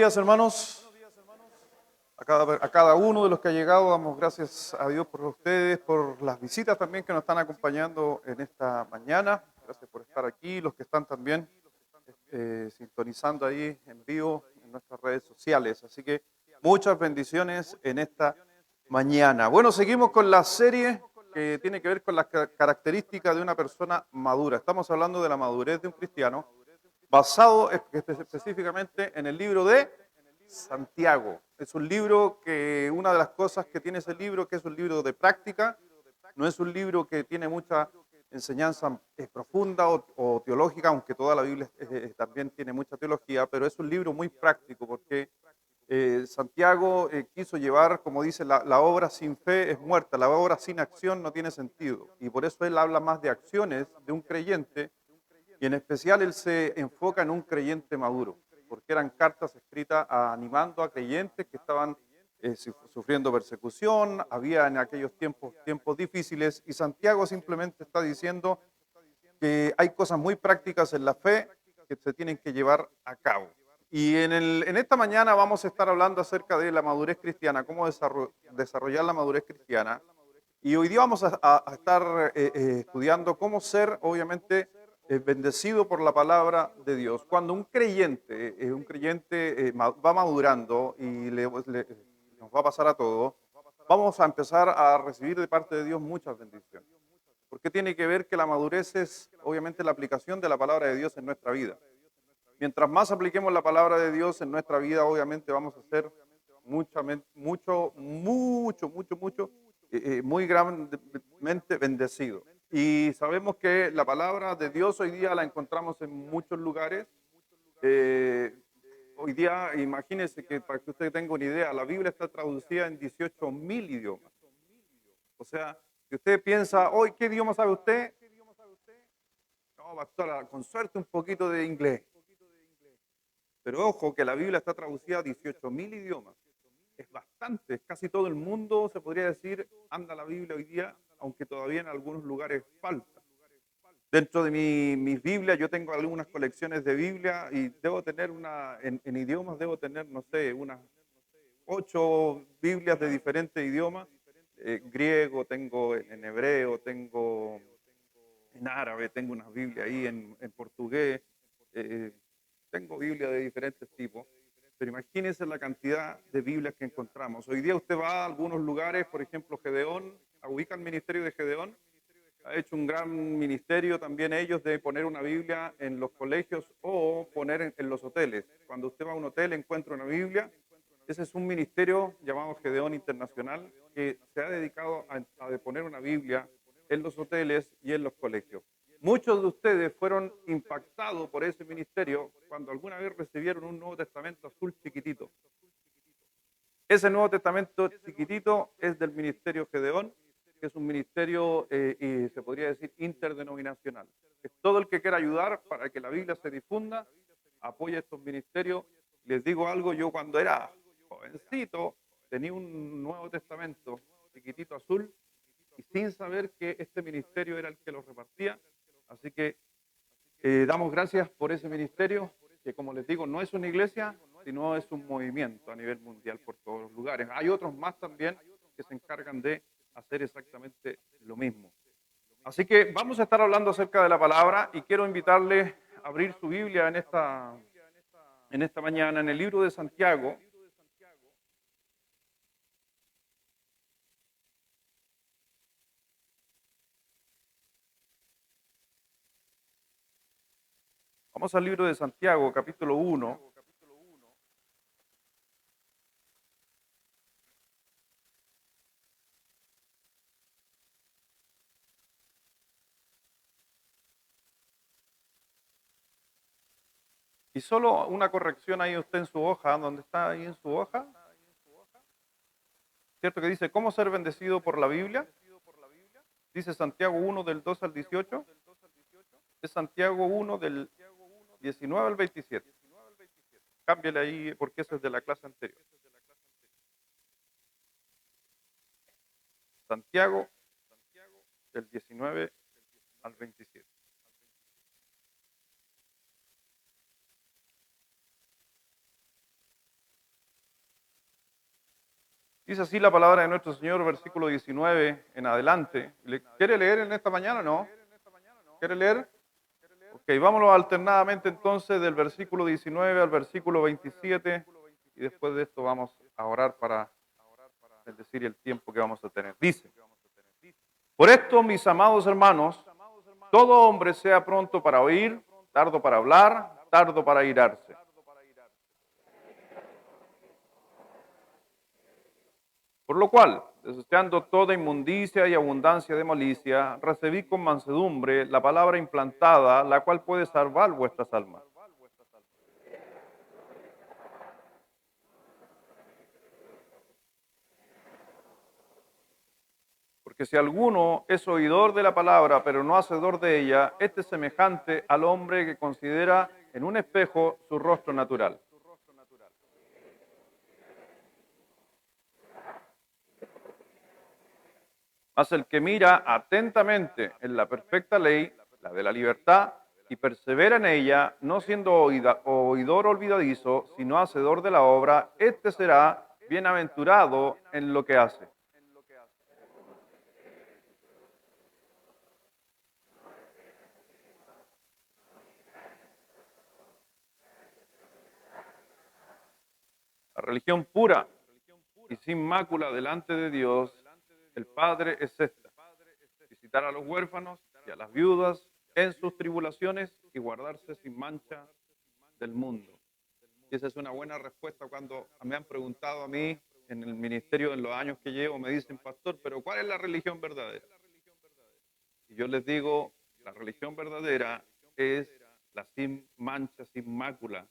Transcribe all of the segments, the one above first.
días, hermanos. A cada uno de los que ha llegado, damos gracias a Dios por ustedes, por las visitas también que nos están acompañando en esta mañana. Gracias por estar aquí, los que están también sintonizando ahí en vivo en nuestras redes sociales. Así que muchas bendiciones en esta mañana. Bueno, seguimos con la serie que tiene que ver con las características de una persona madura. Estamos hablando de la madurez de un cristiano, basado específicamente en el libro de Santiago. Es un libro que una de las cosas que tiene ese libro, que es un libro de práctica, no es un libro que tiene mucha enseñanza profunda o teológica, aunque toda la Biblia también tiene mucha teología, pero es un libro muy práctico porque Santiago quiso llevar, como dice, la obra sin fe es muerta, la obra sin acción no tiene sentido. Y por eso él habla más de acciones de un creyente, y en especial él se enfoca en un creyente maduro, porque eran cartas escritas animando a creyentes que estaban sufriendo persecución, había en aquellos tiempos difíciles, y Santiago simplemente está diciendo que hay cosas muy prácticas en la fe que se tienen que llevar a cabo. Y en esta mañana vamos a estar hablando acerca de la madurez cristiana, cómo desarrollar la madurez cristiana. Y hoy día vamos a estar estudiando cómo ser, obviamente, bendecido por la palabra de Dios. Cuando un creyente va madurando y nos va a pasar a todos, vamos a empezar a recibir de parte de Dios muchas bendiciones. Porque tiene que ver que la madurez es, obviamente, la aplicación de la palabra de Dios en nuestra vida. Mientras más apliquemos la palabra de Dios en nuestra vida, obviamente vamos a ser muy grandemente bendecidos. Y sabemos que la palabra de Dios hoy día la encontramos en muchos lugares. Eh, Hoy día, imagínense que para que usted tenga una idea, la Biblia está traducida en 18.000 idiomas. O sea, si usted piensa, hoy, ¿qué idioma sabe usted? No, pastora, con suerte un poquito de inglés. Pero ojo que la Biblia está traducida a 18.000 idiomas. Es bastante, casi todo el mundo, se podría decir, anda la Biblia hoy día, aunque todavía en algunos lugares falta. Dentro de mis Biblias, yo tengo algunas colecciones de Biblia y debo tener en idiomas, debo tener, no sé, unas 8 Biblias de diferentes idiomas. Griego, tengo en hebreo, tengo en árabe, tengo unas Biblias ahí en portugués. eh, Tengo Biblia de diferentes tipos, pero imagínense la cantidad de Biblias que encontramos. Hoy día usted va a algunos lugares, por ejemplo, Gedeón, ubica el ministerio de Gedeón, ha hecho un gran ministerio también ellos de poner una Biblia en los colegios o poner en los hoteles. Cuando usted va a un hotel encuentra una Biblia. Ese es un ministerio llamado Gedeón Internacional que se ha dedicado a poner una Biblia en los hoteles y en los colegios. Muchos de ustedes fueron impactados por ese ministerio cuando alguna vez recibieron un Nuevo Testamento azul chiquitito. Ese Nuevo Testamento chiquitito es del Ministerio Gedeón, que es un ministerio, y se podría decir, interdenominacional. Es todo el que quiera ayudar para que la Biblia se difunda, apoya estos ministerios. Les digo algo, yo cuando era jovencito tenía un Nuevo Testamento chiquitito azul y sin saber que este ministerio era el que lo repartía. Así que damos gracias por ese ministerio, que como les digo, no es una iglesia, sino es un movimiento a nivel mundial por todos los lugares. Hay otros más también que se encargan de hacer exactamente lo mismo. Así que vamos a estar hablando acerca de la palabra y quiero invitarle a abrir su Biblia en esta mañana en el libro de Santiago. Vamos al libro de Santiago, capítulo 1. Y solo una corrección ahí usted en su hoja, donde está ahí en su hoja, ¿cierto? Que dice, ¿cómo ser bendecido por la Biblia? Dice Santiago 1 del 2 al 18. Es Santiago 1 del 19 al 27. Cámbiale ahí porque eso es de la clase anterior. Santiago del 19 al 27. Dice así la palabra de nuestro Señor, versículo 19 en adelante. ¿Quiere leer en esta mañana o no? ¿Quiere leer? Ok, vámonos alternadamente entonces del versículo 19 al versículo 27 y después de esto vamos a orar para bendecir el tiempo que vamos a tener. Dice, por esto, mis amados hermanos, todo hombre sea pronto para oír, tardo para hablar, tardo para irarse. Por lo cual, desechando toda inmundicia y abundancia de malicia, recibid con mansedumbre la palabra implantada, la cual puede salvar vuestras almas. Porque si alguno es oidor de la palabra, pero no hacedor de ella, este es semejante al hombre que considera en un espejo su rostro natural. Mas el que mira atentamente en la perfecta ley, la de la libertad, y persevera en ella, no siendo oidor olvidadizo, sino hacedor de la obra, este será bienaventurado en lo que hace. La religión pura y sin mácula delante de Dios, el Padre es esta: visitar a los huérfanos y a las viudas en sus tribulaciones y guardarse sin mancha del mundo. Y esa es una buena respuesta cuando me han preguntado a mí en el ministerio, en los años que llevo, me dicen, pastor, pero ¿cuál es la religión verdadera? Y yo les digo, la religión verdadera es la sin mancha, sin mácula,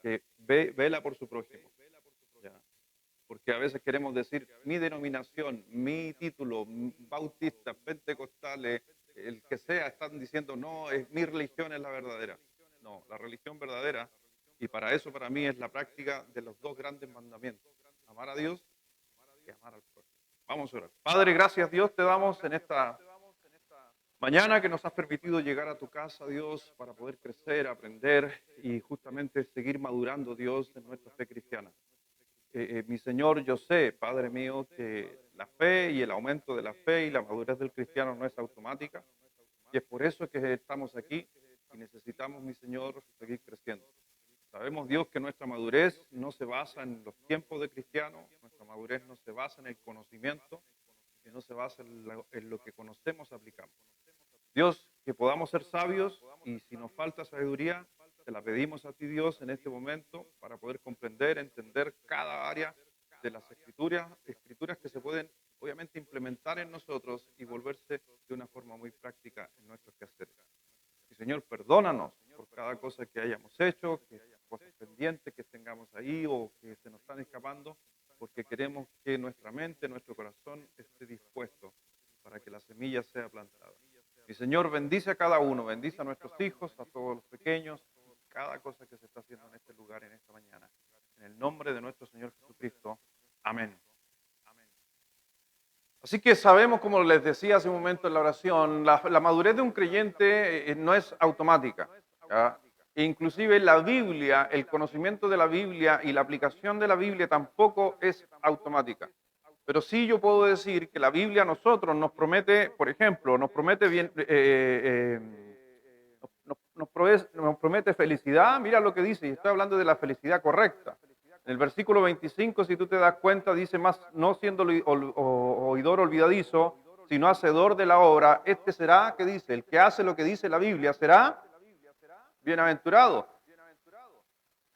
que vela por su prójimo. ¿Ya? Porque a veces queremos decir, mi denominación, mi título, bautista, pentecostales, el que sea, están diciendo, no, mi religión es la verdadera. No, la religión verdadera, y para eso para mí es la práctica de los dos grandes mandamientos: amar a Dios y amar al prójimo. Vamos a orar. Padre, gracias Dios te damos en esta mañana que nos has permitido llegar a tu casa, Dios, para poder crecer, aprender y justamente seguir madurando, Dios, en nuestra fe cristiana. Mi Señor, yo sé, Padre mío, que la fe y el aumento de la fe y la madurez del cristiano no es automática, y es por eso que estamos aquí y necesitamos, mi Señor, seguir creciendo. Sabemos, Dios, que nuestra madurez no se basa en los tiempos de cristiano, nuestra madurez no se basa en el conocimiento, que no se basa en lo que conocemos, aplicamos. Dios, que podamos ser sabios, y si nos falta sabiduría, te la pedimos a ti, Dios, en este momento para poder comprender, entender cada área de las escrituras que se pueden obviamente implementar en nosotros y volverse de una forma muy práctica en nuestros quehaceres. Y Señor, perdónanos por cada cosa que hayamos hecho, que cosas pendientes que tengamos ahí o que se nos están escapando, porque queremos que nuestra mente, nuestro corazón esté dispuesto para que la semilla sea plantada. Y Señor, bendice a cada uno, bendice a nuestros hijos, a todos los pequeños, cada cosa que se está haciendo en este lugar, en esta mañana. En el nombre de nuestro Señor Jesucristo. Amén. Así que sabemos, como les decía hace un momento en la oración, la madurez de un creyente no es automática. ¿Ya? E inclusive la Biblia, el conocimiento de la Biblia y la aplicación de la Biblia tampoco es automática. Pero sí yo puedo decir que la Biblia a nosotros nos promete, por ejemplo, nos promete bien, nos promete felicidad. Mira lo que dice, y estoy hablando de la felicidad correcta. En el versículo 25, si tú te das cuenta, dice más, no siendo oidor olvidadizo, sino hacedor de la obra, este será, ¿qué dice? El que hace lo que dice la Biblia será bienaventurado.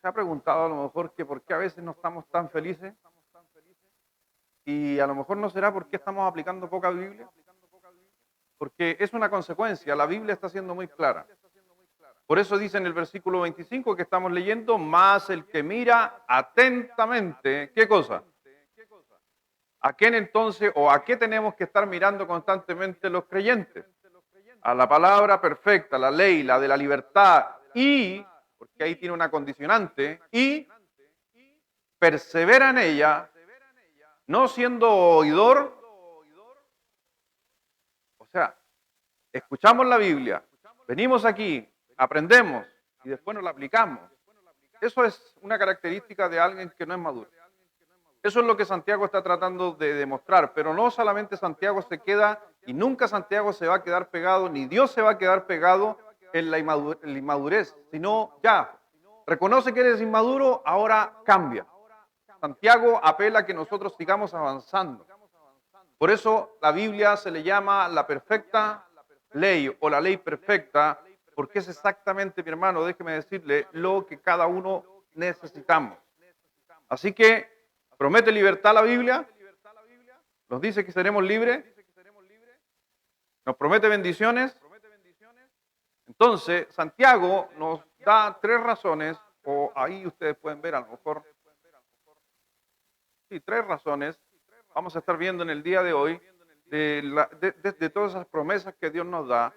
¿Se ha preguntado a lo mejor que por qué a veces no estamos tan felices? Y a lo mejor no será porque estamos aplicando poca Biblia, porque es una consecuencia, la Biblia está siendo muy clara. Por eso dice en el versículo 25 que estamos leyendo, más el que mira atentamente, ¿qué cosa? ¿A quién entonces o a qué tenemos que estar mirando constantemente los creyentes? A la palabra perfecta, la ley, la de la libertad, y, porque ahí tiene una condicionante, y persevera en ella, no siendo oidor, o sea, escuchamos la Biblia, venimos aquí, aprendemos y después nos la aplicamos. Eso es una característica de alguien que no es maduro. Eso es lo que Santiago está tratando de demostrar, pero no solamente Santiago se queda y nunca Santiago se va a quedar pegado, ni Dios se va a quedar pegado en la inmadurez, sino ya, reconoce que eres inmaduro, ahora cambia. Santiago apela a que nosotros sigamos avanzando. Por eso la Biblia se le llama la perfecta ley o la ley perfecta, porque es exactamente, mi hermano, déjeme decirle, lo que cada uno necesitamos. Así que promete libertad la Biblia, nos dice que seremos libres, nos promete bendiciones. Entonces, Santiago nos da tres razones, o ahí ustedes pueden ver a lo mejor, sí, tres razones, vamos a estar viendo en el día de hoy, de todas esas promesas que Dios nos da,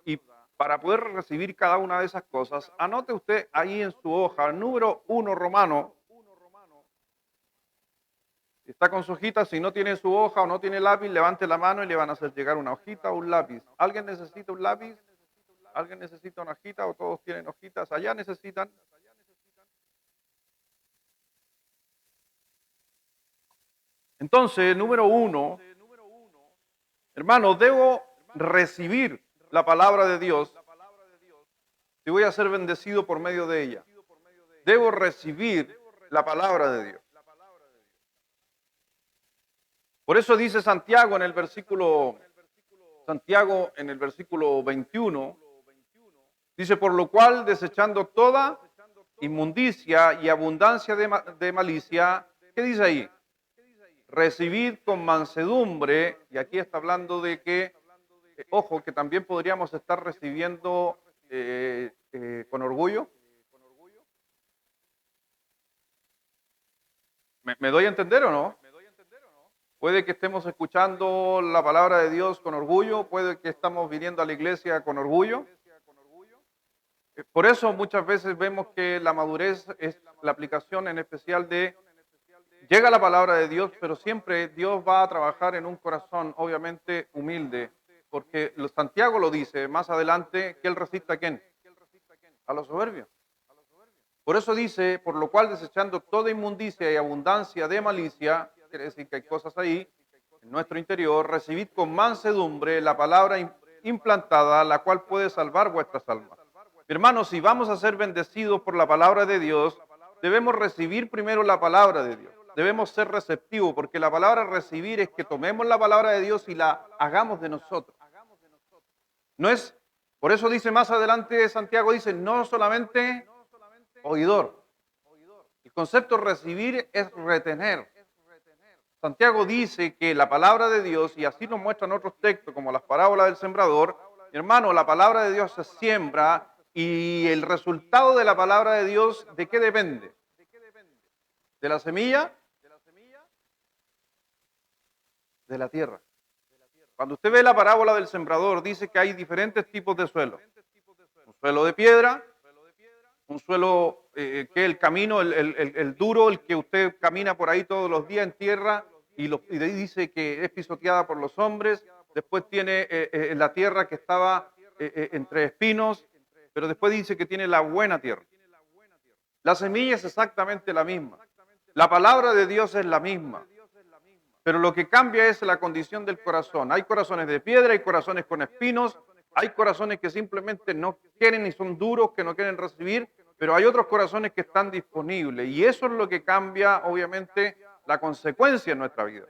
y para poder recibir cada una de esas cosas, anote usted ahí en su hoja, número 1 romano, si está con su hojita, si no tiene su hoja o no tiene lápiz, levante la mano y le van a hacer llegar una hojita o un lápiz. ¿Alguien necesita un lápiz? ¿Alguien necesita una hojita o todos tienen hojitas? Allá necesitan. Entonces, número 1, hermano, debo recibir la palabra de Dios y voy a ser bendecido por medio de ella. Debo recibir la palabra de Dios. Por eso dice Santiago en el versículo 21, dice, por lo cual, desechando toda inmundicia y abundancia de malicia, ¿qué dice ahí? Recibid con mansedumbre, y aquí está hablando de que, ojo, que también podríamos estar recibiendo con orgullo. ¿Me doy a entender o no? Puede que estemos escuchando la palabra de Dios con orgullo, puede que estamos viniendo a la iglesia con orgullo. Por eso muchas veces vemos que la madurez es la aplicación en especial de, llega la palabra de Dios, pero siempre Dios va a trabajar en un corazón obviamente humilde, porque Santiago lo dice más adelante, que Él resiste a ¿quién? A los soberbios. Por eso dice, por lo cual desechando toda inmundicia y abundancia de malicia, quiere decir que hay cosas ahí en nuestro interior, recibid con mansedumbre la palabra implantada, la cual puede salvar vuestras almas. Hermanos, si vamos a ser bendecidos por la palabra de Dios, debemos recibir primero la palabra de Dios. Debemos ser receptivos, porque la palabra recibir es que tomemos la palabra de Dios y la hagamos de nosotros. No es, por eso dice más adelante Santiago, dice, no solamente oidor. El concepto recibir es retener. Santiago dice que la palabra de Dios, y así nos muestran otros textos como las parábolas del sembrador, hermano, la palabra de Dios se siembra y el resultado de la palabra de Dios, ¿de qué depende? ¿De la semilla? De la tierra. Cuando usted ve la parábola del sembrador, dice que hay diferentes tipos de suelo. Un suelo de piedra, un suelo que el camino, el duro, el que usted camina por ahí todos los días en tierra y dice que es pisoteada por los hombres. Después tiene la tierra que estaba entre espinos, pero después dice que tiene la buena tierra. La semilla es exactamente la misma. La palabra de Dios es la misma. Pero lo que cambia es la condición del corazón. Hay corazones de piedra, hay corazones con espinos, hay corazones que simplemente no quieren y son duros, que no quieren recibir, pero hay otros corazones que están disponibles. Y eso es lo que cambia, obviamente, la consecuencia en nuestra vida.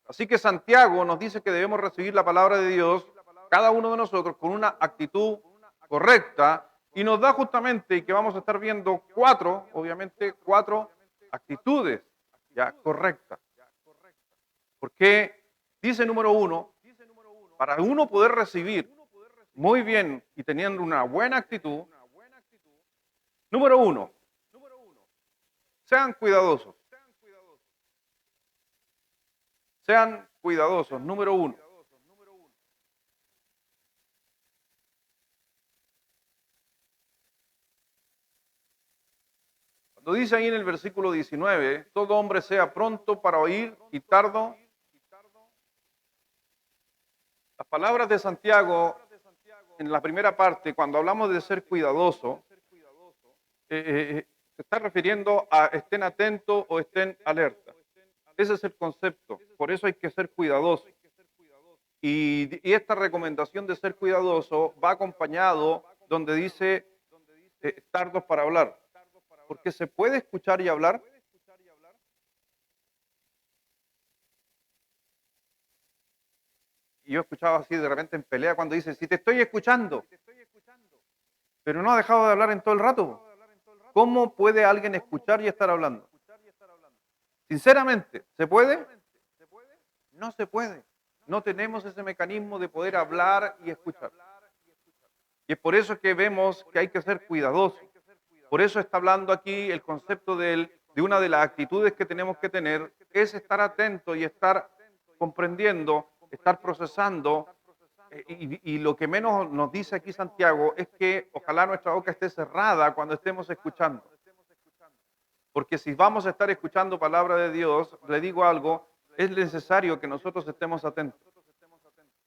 Así que Santiago nos dice que debemos recibir la palabra de Dios, cada uno de nosotros, con una actitud correcta, y nos da justamente, y que vamos a estar viendo obviamente, cuatro actitudes ya correctas. Porque dice número 1, para uno poder recibir muy bien y teniendo una buena actitud, número 1, sean cuidadosos. Sean cuidadosos, número 1. Cuando dice ahí en el versículo 19, todo hombre sea pronto para oír y tardo. Las palabras de Santiago en la primera parte, cuando hablamos de ser cuidadoso, se está refiriendo a estén atentos o estén alerta. Ese es el concepto. Por eso hay que ser cuidadoso. Y esta recomendación de ser cuidadoso va acompañado donde dice tardos para hablar. Porque se puede escuchar y hablar. Y yo escuchaba así de repente en pelea cuando dice, si te estoy escuchando, pero no ha dejado de hablar en todo el rato. ¿Cómo puede alguien escuchar y estar hablando? Sinceramente, ¿se puede? No se puede. No tenemos ese mecanismo de poder hablar y escuchar. Y es por eso que vemos que hay que ser cuidadosos. Por eso está hablando aquí el concepto de una de las actitudes que tenemos que tener, es estar atento y estar comprendiendo, estar procesando. Y lo que menos nos dice aquí Santiago es que ojalá nuestra boca esté cerrada cuando estemos escuchando. Porque si vamos a estar escuchando palabra de Dios, le digo algo, es necesario que nosotros estemos atentos.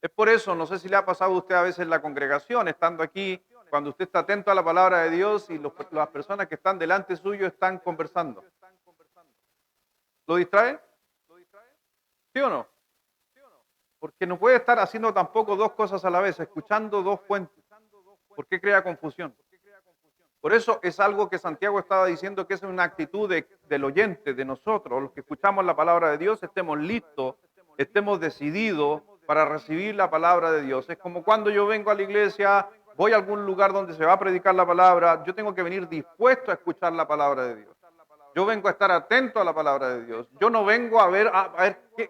Es por eso, no sé si le ha pasado a usted a veces en la congregación, estando aquí, cuando usted está atento a la palabra de Dios y las personas que están delante suyo están conversando. ¿Lo distrae? ¿Sí o no? Porque no puede estar haciendo tampoco dos cosas a la vez, escuchando dos fuentes, porque crea confusión. Por eso es algo que Santiago estaba diciendo que es una actitud del oyente, de nosotros, los que escuchamos la palabra de Dios, estemos listos, estemos decididos para recibir la palabra de Dios. Es como cuando yo vengo a la iglesia, voy a algún lugar donde se va a predicar la palabra, yo tengo que venir dispuesto a escuchar la palabra de Dios. Yo vengo a estar atento a la palabra de Dios. Yo no vengo a ver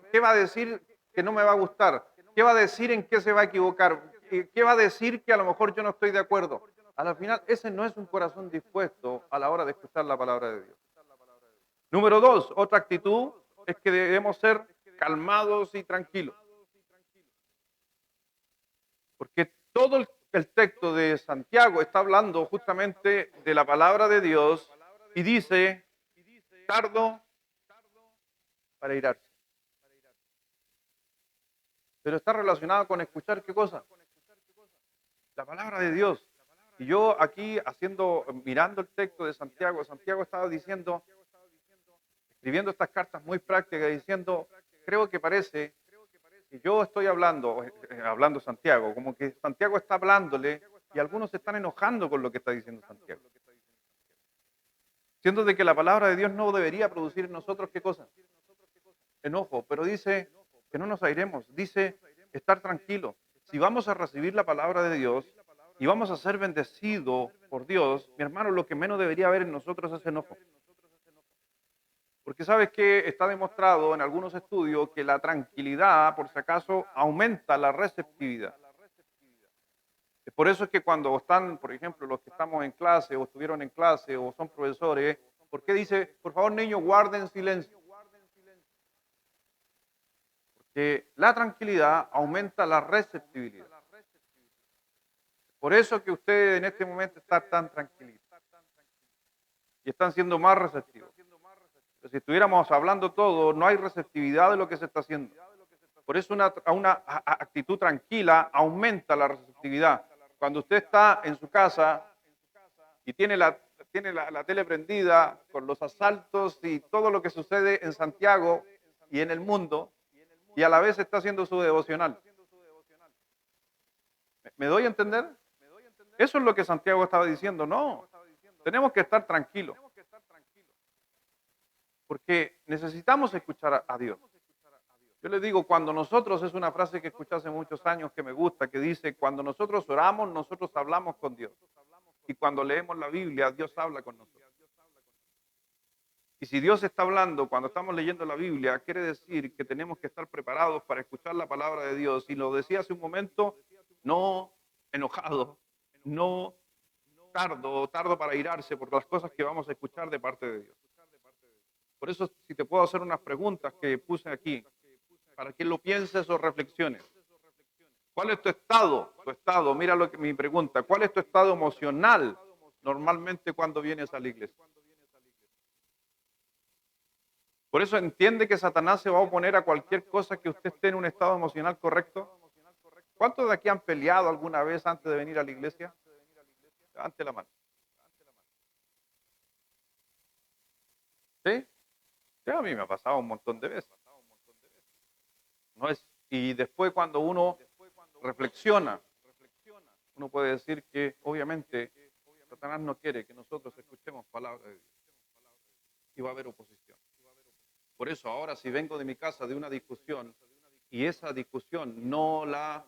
qué va a decir que no me va a gustar, qué va a decir en qué se va a equivocar, qué va a decir que a lo mejor yo no estoy de acuerdo. Al final, ese no es un corazón dispuesto a la hora de escuchar la palabra de Dios. Número dos, otra actitud es que debemos ser calmados y tranquilos. Porque todo el texto de Santiago está hablando justamente de la palabra de Dios y dice, tardo para irarse. Pero está relacionado con escuchar qué cosa? La palabra de Dios. Y yo aquí mirando el texto de Santiago, Santiago estaba diciendo, escribiendo estas cartas muy prácticas, diciendo, creo que parece que yo estoy hablando Santiago, como que Santiago está hablándole y algunos se están enojando con lo que está diciendo Santiago. Siendo de que la palabra de Dios no debería producir en nosotros qué cosa? Enojo, pero dice que no nos airemos, dice estar tranquilo. Si vamos a recibir la palabra de Dios y vamos a ser bendecidos por Dios, mi hermano, lo que menos debería haber en nosotros es enojo. Porque sabes que está demostrado en algunos estudios que la tranquilidad, por si acaso, aumenta la receptividad. Es por eso es que cuando están, por ejemplo, los que estamos en clase o estuvieron en clase o son profesores, ¿por qué dice, por favor, niños, guarden silencio? Que la tranquilidad aumenta la receptibilidad. Por eso que ustedes en este momento están tan tranquilitos y están siendo más receptivos. Pero si estuviéramos hablando todo, no hay receptividad de lo que se está haciendo. Por eso una actitud tranquila aumenta la receptividad. Cuando usted está en su casa y tiene la tele prendida con los asaltos y todo lo que sucede en Santiago y en el mundo, y a la vez está haciendo su devocional. ¿Me doy a entender? Eso es lo que Santiago estaba diciendo. No, tenemos que estar tranquilos. Porque necesitamos escuchar a Dios. Yo les digo, cuando nosotros, es una frase que escuché hace muchos años que me gusta, que dice, cuando nosotros oramos, nosotros hablamos con Dios. Y cuando leemos la Biblia, Dios habla con nosotros. Y si Dios está hablando cuando estamos leyendo la Biblia, quiere decir que tenemos que estar preparados para escuchar la palabra de Dios. Y lo decía hace un momento, no enojado, no tardo para irarse por las cosas que vamos a escuchar de parte de Dios. Por eso, si te puedo hacer unas preguntas que puse aquí, para que lo pienses o reflexiones. ¿Cuál es tu estado? Tu estado, mira lo que mi pregunta, ¿cuál es tu estado emocional normalmente cuando vienes a la iglesia? Por eso entiende que Satanás se va a oponer a cualquier cosa que usted esté en un estado emocional correcto. ¿Cuántos de aquí han peleado alguna vez antes de venir a la iglesia? Levante la mano. ¿Sí? sea, a mí me ha pasado un montón de veces. No es, y después cuando uno reflexiona, uno puede decir que obviamente Satanás no quiere que nosotros escuchemos palabras de Dios y va a haber oposición. Por eso ahora si vengo de mi casa de una discusión y esa discusión no la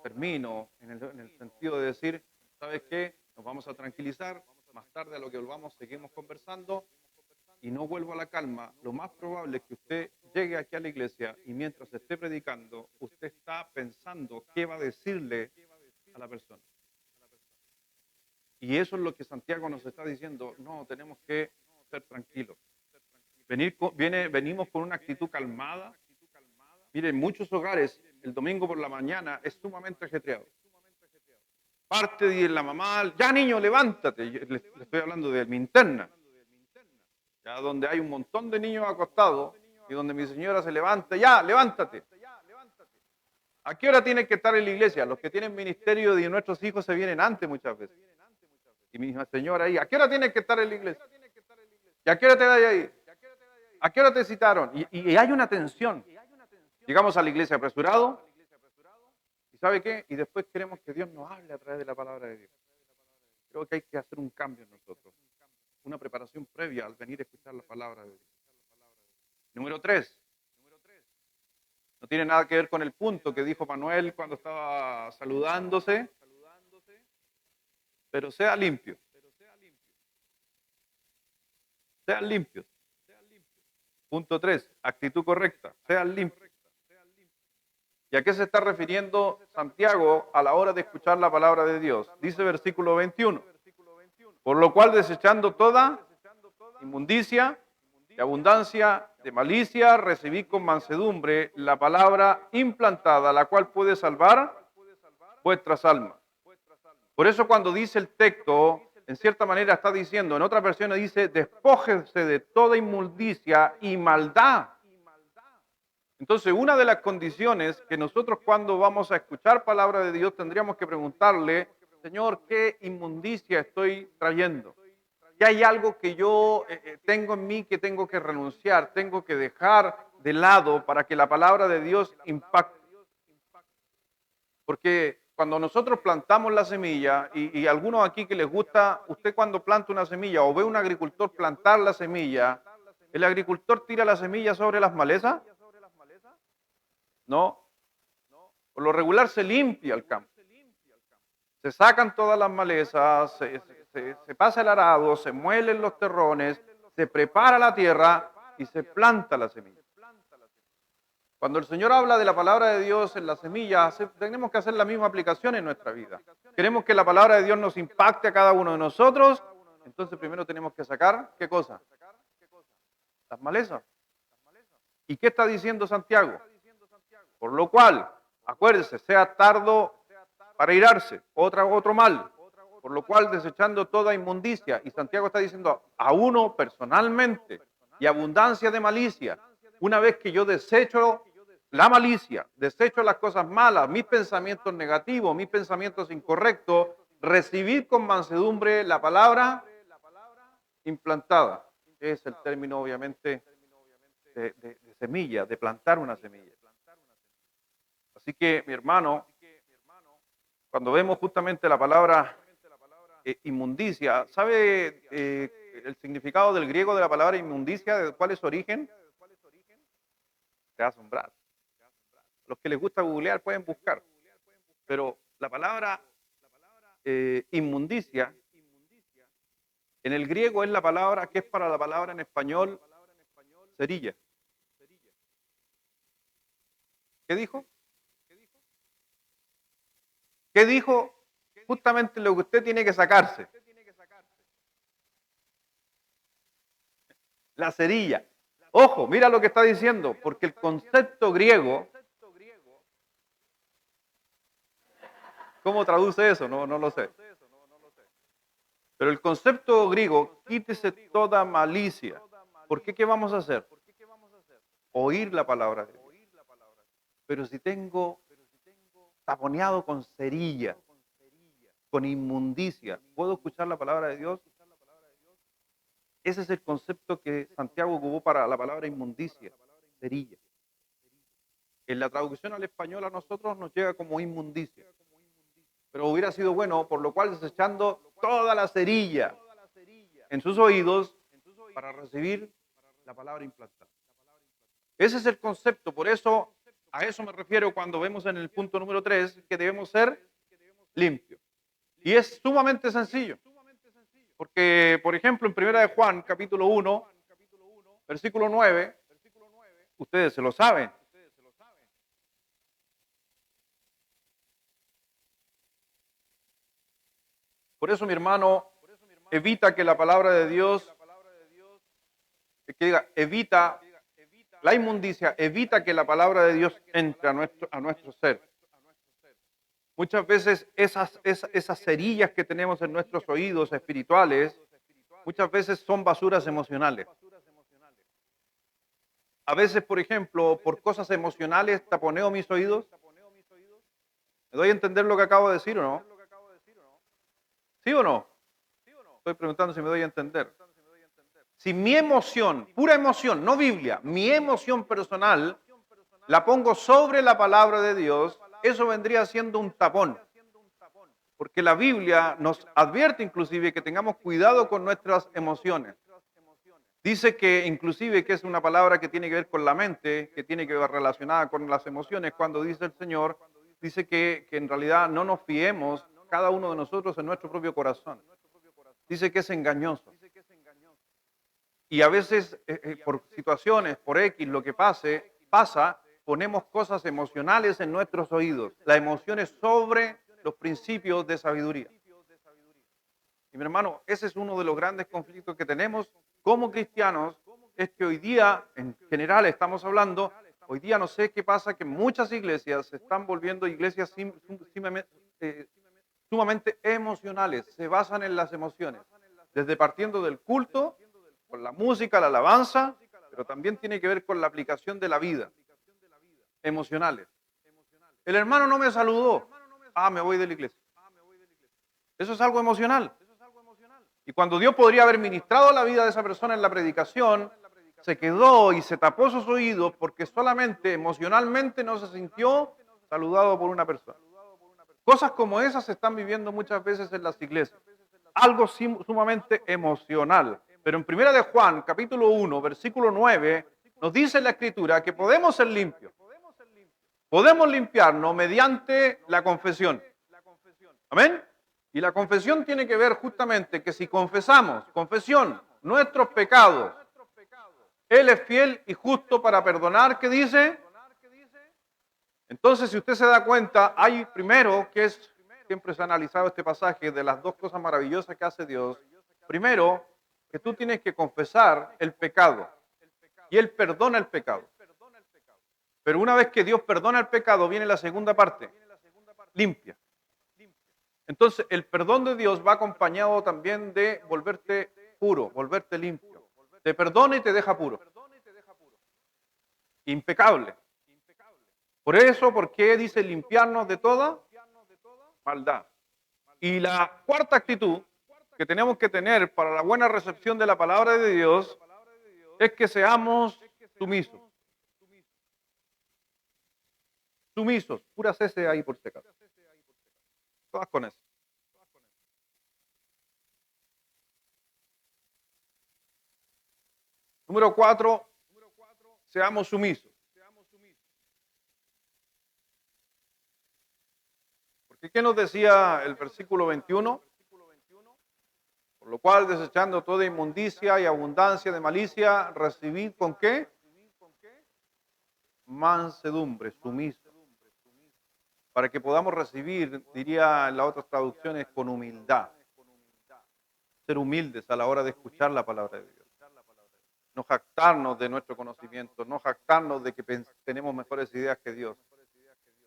termino en el sentido de decir, ¿sabes qué? Nos vamos a tranquilizar, más tarde a lo que volvamos seguimos conversando y no vuelvo a la calma, lo más probable es que usted llegue aquí a la iglesia y mientras esté predicando, usted está pensando qué va a decirle a la persona. Y eso es lo que Santiago nos está diciendo, no, tenemos que ser tranquilos. Venimos con una actitud calmada. Miren, en muchos hogares el domingo por la mañana es sumamente ajetreado. Parte de la mamá, ya niño, levántate. Le estoy hablando de mi interna, ya donde hay un montón de niños acostados y donde mi señora se levanta, ya, levántate. ¿A qué hora tienen que estar en la iglesia? Los que tienen ministerio de nuestros hijos se vienen antes muchas veces. Y mi señora ahí, ¿a qué hora tienen que estar en la iglesia? ¿Y a qué hora te vas ahí? ¿A qué hora te citaron? Y hay una tensión. Llegamos a la iglesia apresurado. ¿Y sabe qué? Y después queremos que Dios nos hable a través de la palabra de Dios. Creo que hay que hacer un cambio en nosotros. Una preparación previa al venir a escuchar la palabra de Dios. Número 3. No tiene nada que ver con el punto que dijo Manuel cuando estaba saludándose. Pero sea limpio. Sean limpios. Punto 3. Actitud correcta. Sean limpios. ¿Y a qué se está refiriendo Santiago a la hora de escuchar la palabra de Dios? Dice versículo 21. Por lo cual desechando toda inmundicia y abundancia de malicia, recibid con mansedumbre la palabra implantada, la cual puede salvar vuestras almas. Por eso cuando dice el texto, en cierta manera está diciendo, en otras versiones dice, despójense de toda inmundicia y maldad. Entonces, una de las condiciones que nosotros cuando vamos a escuchar palabra de Dios tendríamos que preguntarle, Señor, ¿qué inmundicia estoy trayendo? ¿Qué hay algo que yo tengo en mí que tengo que renunciar, tengo que dejar de lado para que la palabra de Dios impacte? Porque cuando nosotros plantamos la semilla, y algunos aquí que les gusta, usted cuando planta una semilla o ve a un agricultor plantar la semilla, ¿el agricultor tira la semilla sobre las malezas? No. Por lo regular se limpia el campo. Se sacan todas las malezas, se pasa el arado, se muelen los terrones, se prepara la tierra y se planta la semilla. Cuando el Señor habla de la palabra de Dios en la semilla, tenemos que hacer la misma aplicación en nuestra vida. Queremos que la palabra de Dios nos impacte a cada uno de nosotros, entonces primero tenemos que sacar, ¿qué cosa? Las malezas. ¿Y qué está diciendo Santiago? Por lo cual, acuérdese, sea tardo para irarse, otro mal, por lo cual desechando toda inmundicia, y Santiago está diciendo a uno personalmente, y abundancia de malicia, una vez que yo desecho la malicia, desecho las cosas malas, mis pensamientos negativos, mis pensamientos incorrectos, recibir con mansedumbre la palabra implantada, que es el término obviamente de semilla, de plantar una semilla. Así que, mi hermano, cuando vemos justamente la palabra inmundicia, ¿sabe el significado del griego de la palabra inmundicia? ¿De cuál es su origen? Te va a asombrar. Los que les gusta googlear pueden buscar. Pero la palabra inmundicia, en el griego es la palabra que es para la palabra en español cerilla. ¿Qué dijo? ¿Qué dijo? Justamente lo que usted tiene que sacarse. La cerilla. Ojo, mira lo que está diciendo, porque el concepto griego, ¿cómo traduce eso? No lo sé. Pero el concepto griego, quítese toda malicia. ¿Por qué? ¿Qué vamos a hacer? Oír la palabra de Dios. Pero si tengo taponeado con cerilla, con inmundicia, ¿puedo escuchar la palabra de Dios? Ese es el concepto que Santiago ocupó para la palabra inmundicia, cerilla. En la traducción al español a nosotros nos llega como inmundicia. Pero hubiera sido bueno, por lo cual desechando toda la cerilla en sus oídos para recibir la palabra implantada. Ese es el concepto, por eso a eso me refiero cuando vemos en el punto número 3 que debemos ser limpios. Y es sumamente sencillo, porque por ejemplo en 1 de Juan capítulo 1, versículo 9, ustedes se lo saben. Por eso, mi hermano, evita que la palabra de Dios, que diga, evita la inmundicia, evita que la palabra de Dios entre a nuestro ser. Muchas veces esas cerillas que tenemos en nuestros oídos espirituales, muchas veces son basuras emocionales. A veces, por ejemplo, por cosas emocionales taponeo mis oídos. ¿Me doy a entender lo que acabo de decir o no? ¿Sí o no? Estoy preguntando si me doy a entender. Si mi emoción, pura emoción, no Biblia, mi emoción personal, la pongo sobre la palabra de Dios, eso vendría siendo un tapón. Porque la Biblia nos advierte inclusive que tengamos cuidado con nuestras emociones. Dice que inclusive que es una palabra que tiene que ver con la mente, que tiene que ver relacionada con las emociones, cuando dice el Señor, dice que en realidad no nos fiemos cada uno de nosotros en nuestro propio corazón. Dice que es engañoso. Y a veces, por situaciones, por X, lo que pasa, ponemos cosas emocionales en nuestros oídos. La emoción es sobre los principios de sabiduría. Y mi hermano, ese es uno de los grandes conflictos que tenemos como cristianos, es que hoy día, en general estamos hablando, hoy día no sé qué pasa, que muchas iglesias se están volviendo iglesias sumamente emocionales, se basan en las emociones, desde partiendo del culto, con la música, la alabanza, pero también tiene que ver con la aplicación de la vida, emocionales. El hermano no me saludó, me voy de la iglesia. Eso es algo emocional. Y cuando Dios podría haber ministrado la vida de esa persona en la predicación, se quedó y se tapó sus oídos porque solamente emocionalmente no se sintió saludado por una persona. Cosas como esas se están viviendo muchas veces en las iglesias. Algo sumamente emocional. Pero en 1 de Juan, capítulo 1, versículo 9, nos dice la Escritura que podemos ser limpios. Podemos limpiarnos mediante la confesión. Amén. Y la confesión tiene que ver justamente que si confesamos, confesión, nuestros pecados, Él es fiel y justo para perdonar, ¿qué dice? Entonces, si usted se da cuenta, hay primero, que es, siempre se ha analizado este pasaje de las dos cosas maravillosas que hace Dios. Primero, que tú tienes que confesar el pecado y Él perdona el pecado. Pero una vez que Dios perdona el pecado, viene la segunda parte, limpia. Entonces, el perdón de Dios va acompañado también de volverte puro, volverte limpio. Te perdona y te deja puro. Impecable. Por eso, ¿por qué dice limpiarnos de toda maldad? Y la cuarta actitud que tenemos que tener para la buena recepción de la palabra de Dios es que seamos sumisos. Sumisos, pura cese ahí por si acaso. Todas con eso. Número 4, seamos sumisos. Porque ¿qué nos decía el versículo 21? Por lo cual, desechando toda inmundicia y abundancia de malicia, recibid ¿con qué? Mansedumbre, sumiso. Para que podamos recibir, diría en las otras traducciones, con humildad. Ser humildes a la hora de escuchar la palabra de Dios. No jactarnos de nuestro conocimiento, no jactarnos de que tenemos mejores ideas que Dios.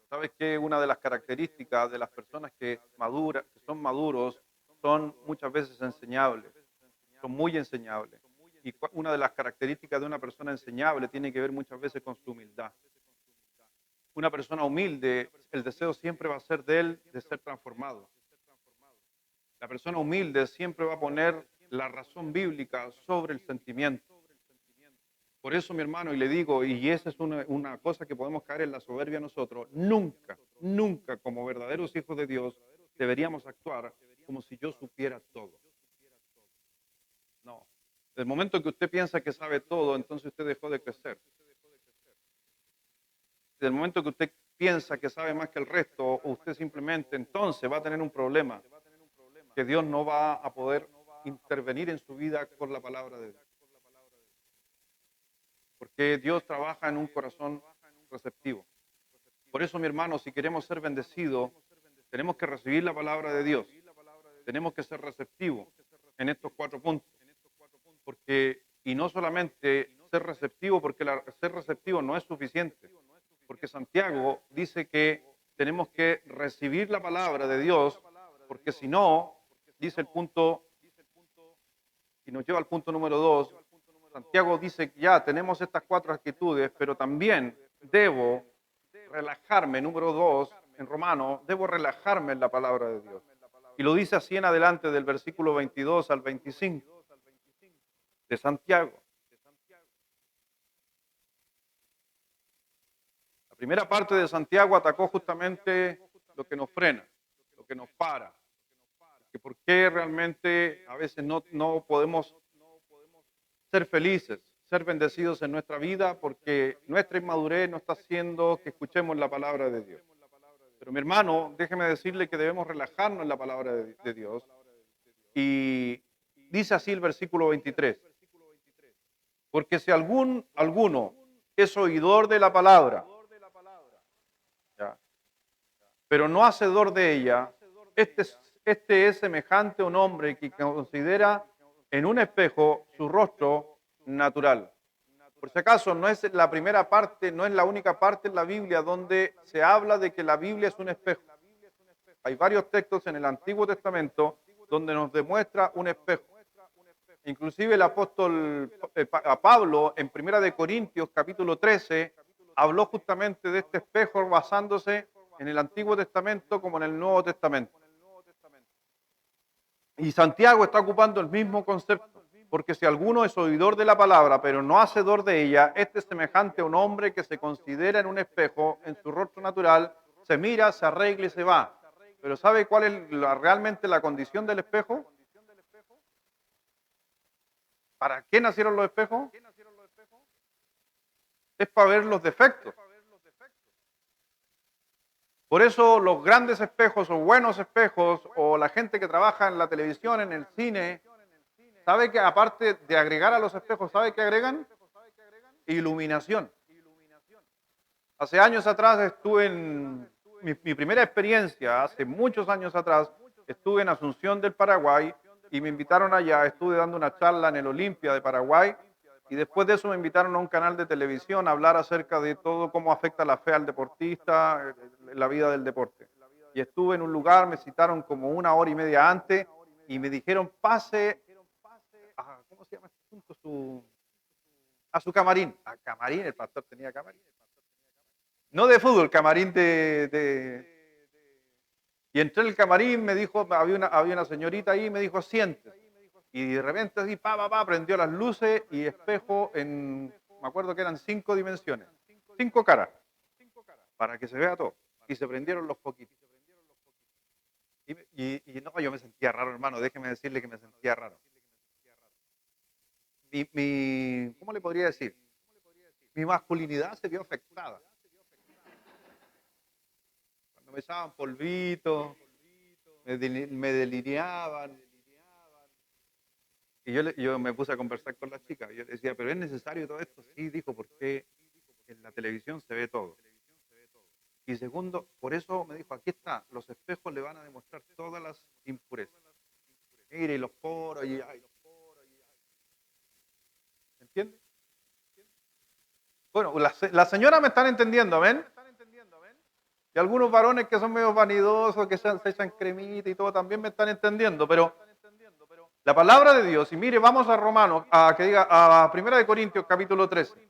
¿Sabes qué? Una de las características de las personas que son maduros, son muchas veces enseñables, son muy enseñables. Y una de las características de una persona enseñable tiene que ver muchas veces con su humildad. Una persona humilde, el deseo siempre va a ser de él de ser transformado. La persona humilde siempre va a poner la razón bíblica sobre el sentimiento. Por eso, mi hermano, y le digo, y esa es una cosa que podemos caer en la soberbia nosotros, nunca, nunca como verdaderos hijos de Dios deberíamos actuar como si yo supiera todo. No. El momento que usted piensa que sabe todo, entonces usted dejó de crecer. Desde el momento que usted piensa que sabe más que el resto, usted simplemente entonces va a tener un problema, que Dios no va a poder intervenir en su vida con la palabra de Dios. Porque Dios trabaja en un corazón receptivo. Por eso, mi hermano, si queremos ser bendecidos, tenemos que recibir la palabra de Dios. Tenemos que ser receptivos en estos 4 puntos. Porque, y no solamente ser receptivo, porque ser receptivo no es suficiente. Porque Santiago dice que tenemos que recibir la palabra de Dios, porque si no, dice el punto, y nos lleva al punto número 2, Santiago dice que ya tenemos estas 4 actitudes, pero también debo relajarme, número 2, en Romano, debo relajarme en la palabra de Dios. Y lo dice así en adelante del versículo 22 al 25 de Santiago. La primera parte de Santiago atacó justamente lo que nos frena, lo que nos para, que por qué realmente a veces no podemos ser felices, ser bendecidos en nuestra vida, porque nuestra inmadurez no está haciendo que escuchemos la palabra de Dios. Pero mi hermano, déjeme decirle que debemos relajarnos en la palabra de Dios. Y dice así el versículo 23. Porque si alguno es oidor de la palabra, ¿ya?, pero no hacedor de ella, este es semejante a un hombre que considera en un espejo su rostro natural. Por si acaso, no es la primera parte, no es la única parte en la Biblia donde se habla de que la Biblia es un espejo. Hay varios textos en el Antiguo Testamento donde nos demuestra un espejo. Inclusive el apóstol Pablo en Primera de Corintios capítulo 13 habló justamente de este espejo basándose en el Antiguo Testamento como en el Nuevo Testamento. Y Santiago está ocupando el mismo concepto, porque si alguno es oidor de la palabra, pero no hacedor de ella, este es semejante a un hombre que se considera en un espejo, en su rostro natural, se mira, se arregla y se va. Pero ¿sabe cuál es realmente la condición del espejo? ¿Para qué nacieron los espejos? Es para ver los defectos. Por eso los grandes espejos o buenos espejos o la gente que trabaja en la televisión, en el cine, ¿sabe que aparte de agregar a los espejos, ¿sabe qué agregan? Iluminación. Hace años atrás estuve en mi primera experiencia, hace muchos años atrás, estuve en Asunción del Paraguay y me invitaron allá, estuve dando una charla en el Olimpia de Paraguay y después de eso me invitaron a un canal de televisión a hablar acerca de todo cómo afecta la fe al deportista, la vida del deporte. Y estuve en un lugar, me citaron como 1 hora y media antes y me dijeron pase a, ¿cómo se llama este punto? A su camarín. A camarín, el pastor tenía camarín. No de fútbol, camarín Y entré en el camarín, me dijo, había una señorita ahí, me dijo, siéntese. Y de repente así, prendió las luces y espejo me acuerdo que eran 5 dimensiones, 5 caras, para que se vea todo. Y se prendieron los poquitos. Y no, yo me sentía raro, hermano, déjeme decirle que me sentía raro. ¿Cómo le podría decir? Mi masculinidad se vio afectada. Cuando me echaban polvito, me delineaban. Y yo me puse a conversar con la chica. Yo le decía, ¿pero es necesario todo esto? Sí, dijo, porque en la televisión se ve todo. Y segundo, por eso me dijo, aquí está, los espejos le van a demostrar todas las impurezas. Mire, y los poros, y ay. ¿Entiende? Bueno, las señoras me están entendiendo, ¿ven? Y algunos varones que son medio vanidosos, que se echan cremita y todo, también me están entendiendo, pero la palabra de Dios, y mire, vamos a Romanos, a Primera de Corintios, capítulo 13.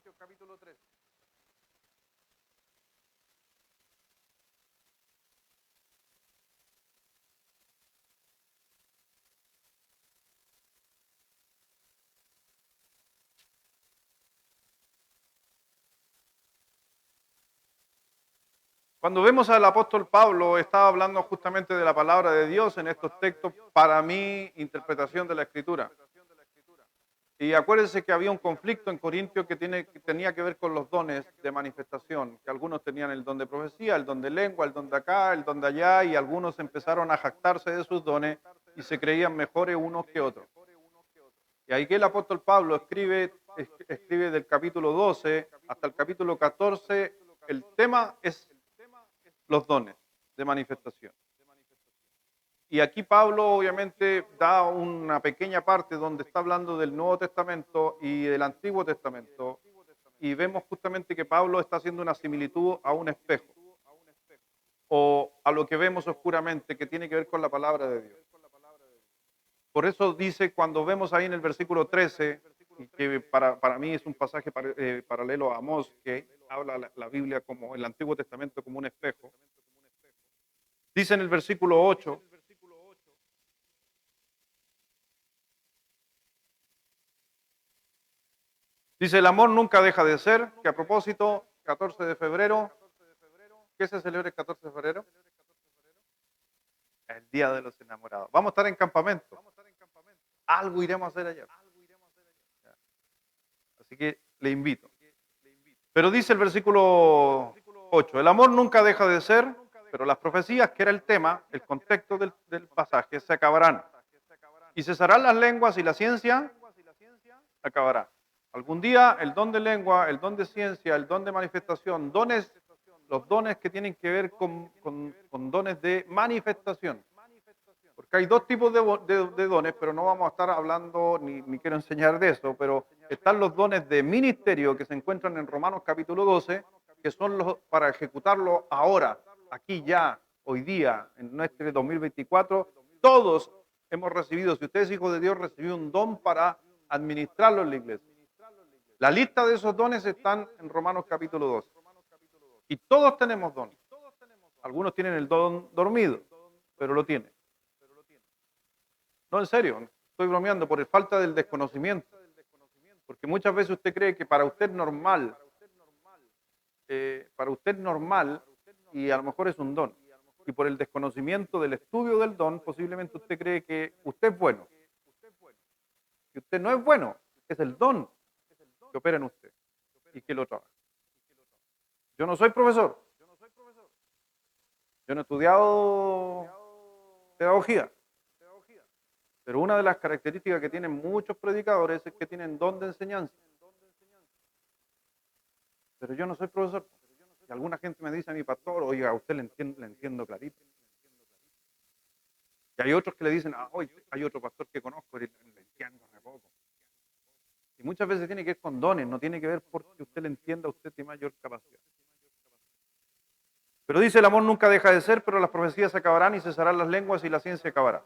Cuando vemos al apóstol Pablo, estaba hablando justamente de la palabra de Dios en estos textos para mi interpretación de la Escritura. Y acuérdense que había un conflicto en Corintios que tenía que ver con los dones de manifestación, que algunos tenían el don de profecía, el don de lengua, el don de acá, el don de allá, y algunos empezaron a jactarse de sus dones y se creían mejores unos que otros. Y ahí que el apóstol Pablo escribe del capítulo 12 hasta el capítulo 14, el tema es los dones de manifestación. Y aquí Pablo obviamente da una pequeña parte donde está hablando del Nuevo Testamento y del Antiguo Testamento. Y vemos justamente que Pablo está haciendo una similitud a un espejo o a lo que vemos oscuramente que tiene que ver con la palabra de Dios. Por eso dice cuando vemos ahí en el versículo 13, y que para mí es un pasaje paralelo a Amós, que habla la Biblia como el Antiguo Testamento como un espejo. Dice en el versículo 8, dice, el amor nunca deja de ser, que a propósito, 14 de febrero, ¿qué se celebra el 14 de febrero? El Día de los Enamorados. Vamos a estar en campamento. Algo iremos a hacer allá. Así que le invito. Pero dice el versículo 8, el amor nunca deja de ser, pero las profecías, que era el tema, el contexto del pasaje, se acabarán. Y cesarán las lenguas y la ciencia acabará. Algún día el don de lengua, el don de ciencia, el don de manifestación, los dones que tienen que ver con dones de manifestación. Porque hay dos tipos de dones, pero no vamos a estar hablando ni quiero enseñar de eso, pero están los dones de ministerio que se encuentran en Romanos capítulo 12, que son los para ejecutarlo ahora, aquí ya, hoy día, en nuestro 2024. Todos hemos recibido, si usted es hijo de Dios, recibió un don para administrarlo en la iglesia. La lista de esos dones están en Romanos capítulo 12. Y todos tenemos dones. Algunos tienen el don dormido, pero lo tienen. No, en serio, estoy bromeando por falta del desconocimiento. Porque muchas veces usted cree que para usted es normal, y a lo mejor es un don. Y por el desconocimiento del estudio del don, posiblemente usted cree que usted es bueno. Y usted no es bueno, es el don que opera en usted y que lo trabaja. Yo no soy profesor. Yo no he estudiado pedagogía. Pero una de las características que tienen muchos predicadores es que tienen don de enseñanza. Pero yo no soy profesor. Y alguna gente me dice a mi pastor, oiga, a usted le entiendo clarito. Y hay otros que le dicen, hoy hay otro pastor que conozco y le entiendo re poco. Y muchas veces tiene que ver con dones, no tiene que ver porque usted le entienda, usted tiene mayor capacidad. Pero dice, el amor nunca deja de ser, pero las profecías se acabarán y cesarán las lenguas y la ciencia acabará.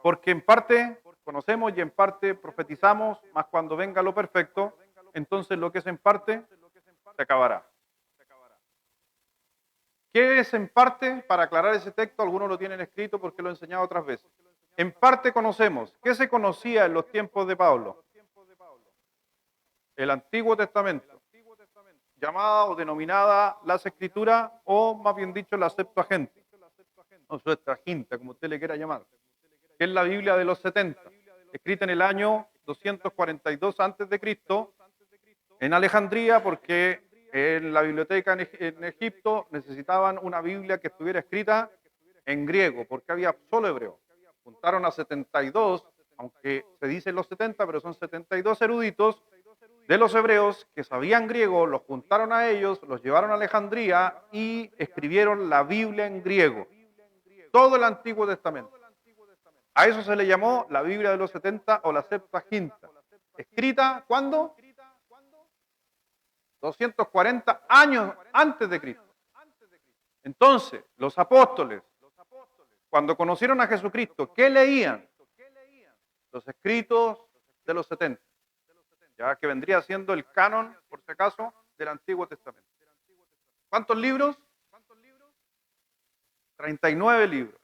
Porque en parte conocemos y en parte profetizamos, mas cuando venga lo perfecto, entonces lo que es en parte se acabará. ¿Qué es en parte? Para aclarar ese texto, algunos lo tienen escrito porque lo he enseñado otras veces. En parte conocemos. ¿Qué se conocía en los tiempos de Pablo? El Antiguo Testamento, llamada o denominada las Escrituras, o más bien dicho la Septuaginta, o Septuaginta, como usted le quiera llamar, que es la Biblia de los 70, escrita en el año 242 a.C. en Alejandría, porque en la biblioteca en Egipto necesitaban una Biblia que estuviera escrita en griego, porque había solo hebreo. Juntaron a 72, aunque se dicen los 70, pero son 72 eruditos de los hebreos que sabían griego, los juntaron a ellos, los llevaron a Alejandría y escribieron la Biblia en griego. Todo el Antiguo Testamento. A eso se le llamó la Biblia de los 70 o la Septuaginta. Escrita, ¿cuándo? 240 años antes de Cristo. Entonces, los apóstoles, cuando conocieron a Jesucristo, ¿qué leían? Los escritos de los 70, ya que vendría siendo el canon, por si acaso, del Antiguo Testamento. ¿Cuántos libros? 39 libros.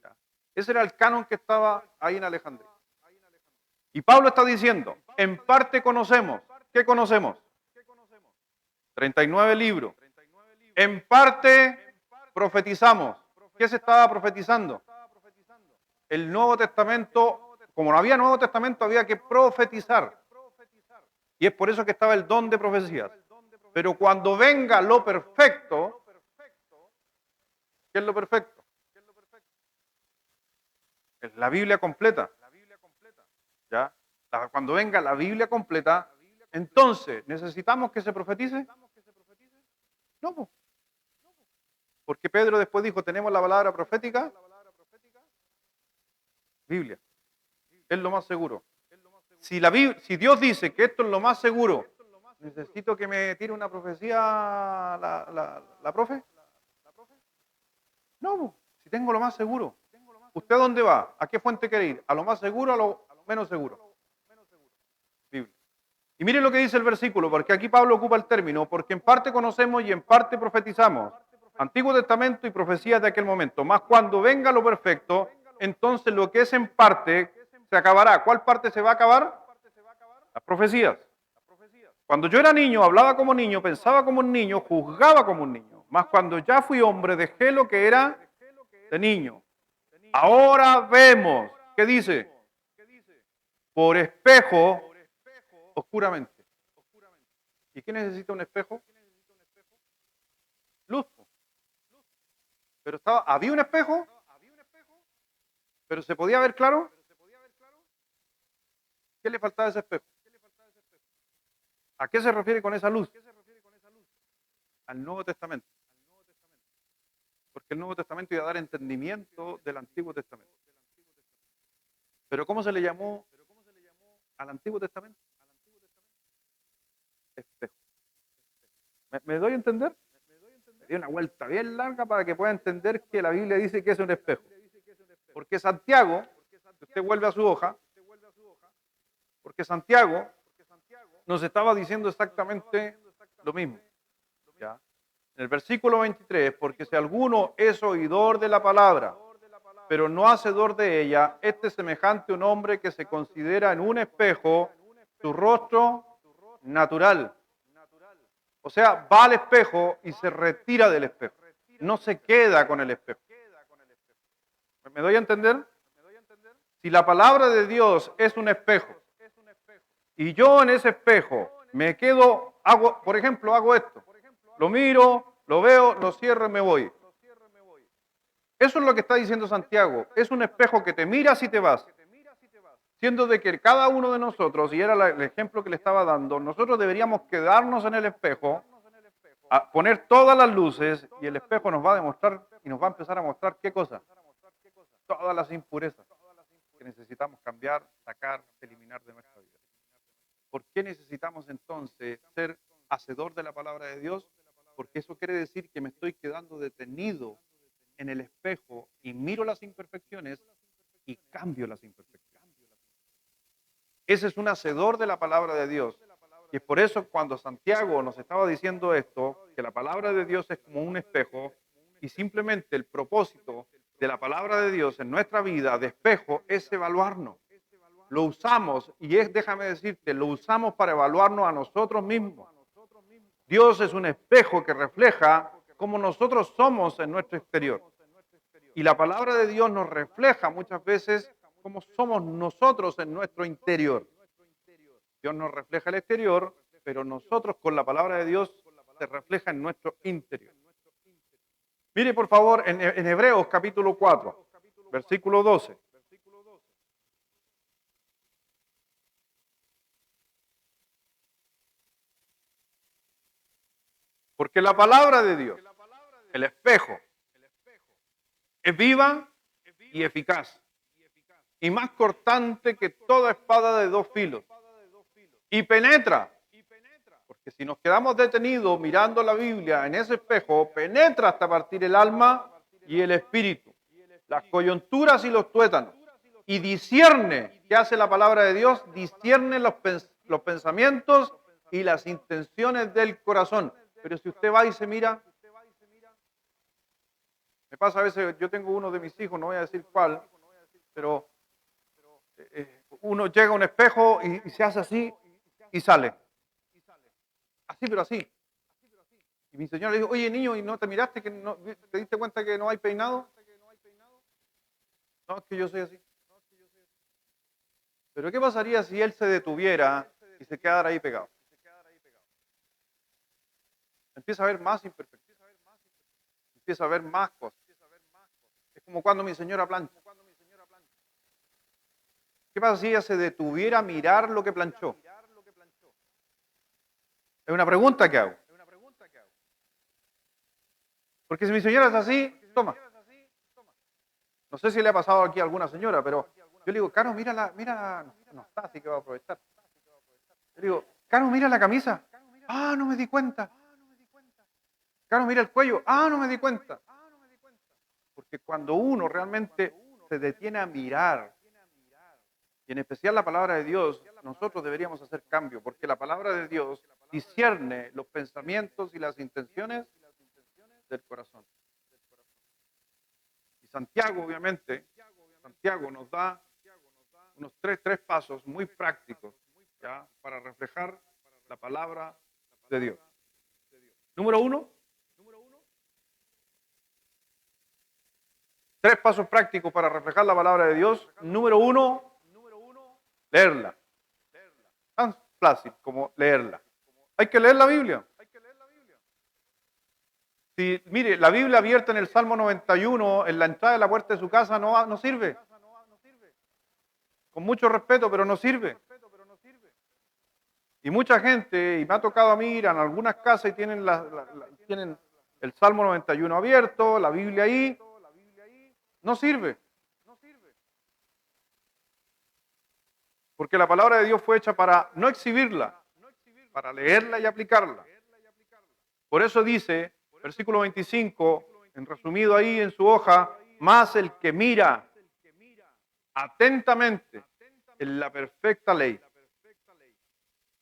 Ya. Ese era el canon que estaba ahí en Alejandría. Y Pablo está diciendo, en parte conocemos. ¿Qué conocemos? 39 libros. En parte profetizamos. ¿Qué se estaba profetizando? El Nuevo Testamento, como no había Nuevo Testamento, había que profetizar. Y es por eso que estaba el don de profecías. Pero cuando venga lo perfecto, ¿qué es lo perfecto? Es la Biblia completa. ¿Ya? Cuando venga la Biblia completa, entonces, ¿necesitamos que se profetice? No, po. Porque Pedro después dijo, tenemos la palabra profética, Biblia. Es lo más seguro. Si Dios dice que esto es lo más seguro, ¿necesito que me tire una profecía la profe? No, po. Si tengo lo más seguro. ¿Usted a dónde va? ¿A qué fuente quiere ir? ¿A lo más seguro o a lo menos seguro? Biblia. Y mire lo que dice el versículo, porque aquí Pablo ocupa el término, porque en parte conocemos y en parte profetizamos. Antiguo Testamento y profecías de aquel momento. Más cuando venga lo perfecto, entonces lo que es en parte se acabará. ¿Cuál parte se va a acabar? Las profecías. Cuando yo era niño, hablaba como niño, pensaba como un niño, juzgaba como un niño. Más cuando ya fui hombre, dejé lo que era de niño. Ahora vemos, ¿qué dice? Por espejo, oscuramente. ¿Y qué necesita un espejo? Luz. Pero había un espejo, pero se podía ver claro. ¿Qué le faltaba a ese espejo? ¿A qué se refiere con esa luz? Al Nuevo Testamento. Porque el Nuevo Testamento iba a dar entendimiento del Antiguo Testamento. ¿Pero cómo se le llamó al Antiguo Testamento? Espejo. ¿Me doy a entender? Me di una vuelta bien larga para que pueda entender que la Biblia dice que es un espejo. Porque Santiago, si usted vuelve a su hoja, porque Santiago nos estaba diciendo exactamente lo mismo. ¿Ya? En el versículo 23, porque si alguno es oidor de la palabra, pero no hacedor de ella, este es semejante a un hombre que se considera en un espejo su rostro natural. O sea, va al espejo y se retira del espejo. No se queda con el espejo. ¿Me doy a entender? Si la palabra de Dios es un espejo y yo en ese espejo me quedo, por ejemplo, hago esto. Lo miro, lo veo, lo cierro y me voy. Eso es lo que está diciendo Santiago. Es un espejo que te miras y te vas. Siendo de que cada uno de nosotros, y era el ejemplo que le estaba dando, nosotros deberíamos quedarnos en el espejo, a poner todas las luces y el espejo nos va a demostrar y nos va a empezar a mostrar qué cosa. Todas las impurezas que necesitamos cambiar, sacar, eliminar de nuestra vida. ¿Por qué necesitamos entonces ser hacedor de la palabra de Dios? Porque eso quiere decir que me estoy quedando detenido en el espejo y miro las imperfecciones y cambio las imperfecciones. Ese es un hacedor de la palabra de Dios. Y es por eso cuando Santiago nos estaba diciendo esto, que la palabra de Dios es como un espejo y simplemente el propósito de la palabra de Dios en nuestra vida de espejo es evaluarnos. Lo usamos y déjame decirte, lo usamos para evaluarnos a nosotros mismos. Dios es un espejo que refleja cómo nosotros somos en nuestro exterior. Y la palabra de Dios nos refleja muchas veces cómo somos nosotros en nuestro interior. Dios nos refleja el exterior, pero nosotros con la palabra de Dios se refleja en nuestro interior. Mire por favor en Hebreos capítulo 4, versículo 12. Porque la palabra de Dios, el espejo, es viva y eficaz, y más cortante que toda espada de dos filos, y penetra, porque si nos quedamos detenidos mirando la Biblia en ese espejo, penetra hasta partir el alma y el espíritu, las coyunturas y los tuétanos, y discierne, ¿qué hace la palabra de Dios? Discierne los pensamientos y las intenciones del corazón. Pero si usted va y se mira, me pasa a veces, yo tengo uno de mis hijos, no voy a decir cuál, pero uno llega a un espejo y se hace así y sale. Así, pero así. Y mi señora le dijo, oye niño, ¿y no te miraste que no, te diste cuenta que no hay peinado? No, es que yo soy así. Pero ¿qué pasaría si él se detuviera y se quedara ahí pegado? Empieza a ver más imperfecciones, empieza a ver más cosas. Es como cuando mi señora plancha. ¿Qué pasa si ella se detuviera a mirar lo que planchó? Es una pregunta que hago. Porque si mi señora es así, toma. No sé si le ha pasado aquí a alguna señora, pero yo le digo, Caro, no está, así que va a aprovechar. Yo le digo, Caro, mira la camisa. Ah, no me di cuenta. Caro, mira el cuello. Ah, no me di cuenta. Porque cuando uno realmente se detiene a mirar, y en especial la palabra de Dios, nosotros deberíamos hacer cambio, porque la palabra de Dios discierne los pensamientos y las intenciones del corazón. Y Santiago, obviamente, Santiago nos da unos tres pasos muy prácticos, ¿ya?, para reflejar la palabra de Dios. Número 1, 3 pasos prácticos para reflejar la palabra de Dios. Número 1, leerla. Tan fácil como leerla. Hay que leer la Biblia. Si, mire, la Biblia abierta en el Salmo 91, en la entrada de la puerta de su casa, no sirve. Con mucho respeto, pero no sirve. Y mucha gente, y me ha tocado a mí ir a algunas casas y tienen el Salmo 91 abierto, la Biblia ahí, no sirve. Porque la palabra de Dios fue hecha para no exhibirla, para leerla y aplicarla. Por eso dice, versículo 25, en resumido ahí en su hoja, más el que mira atentamente en la perfecta ley.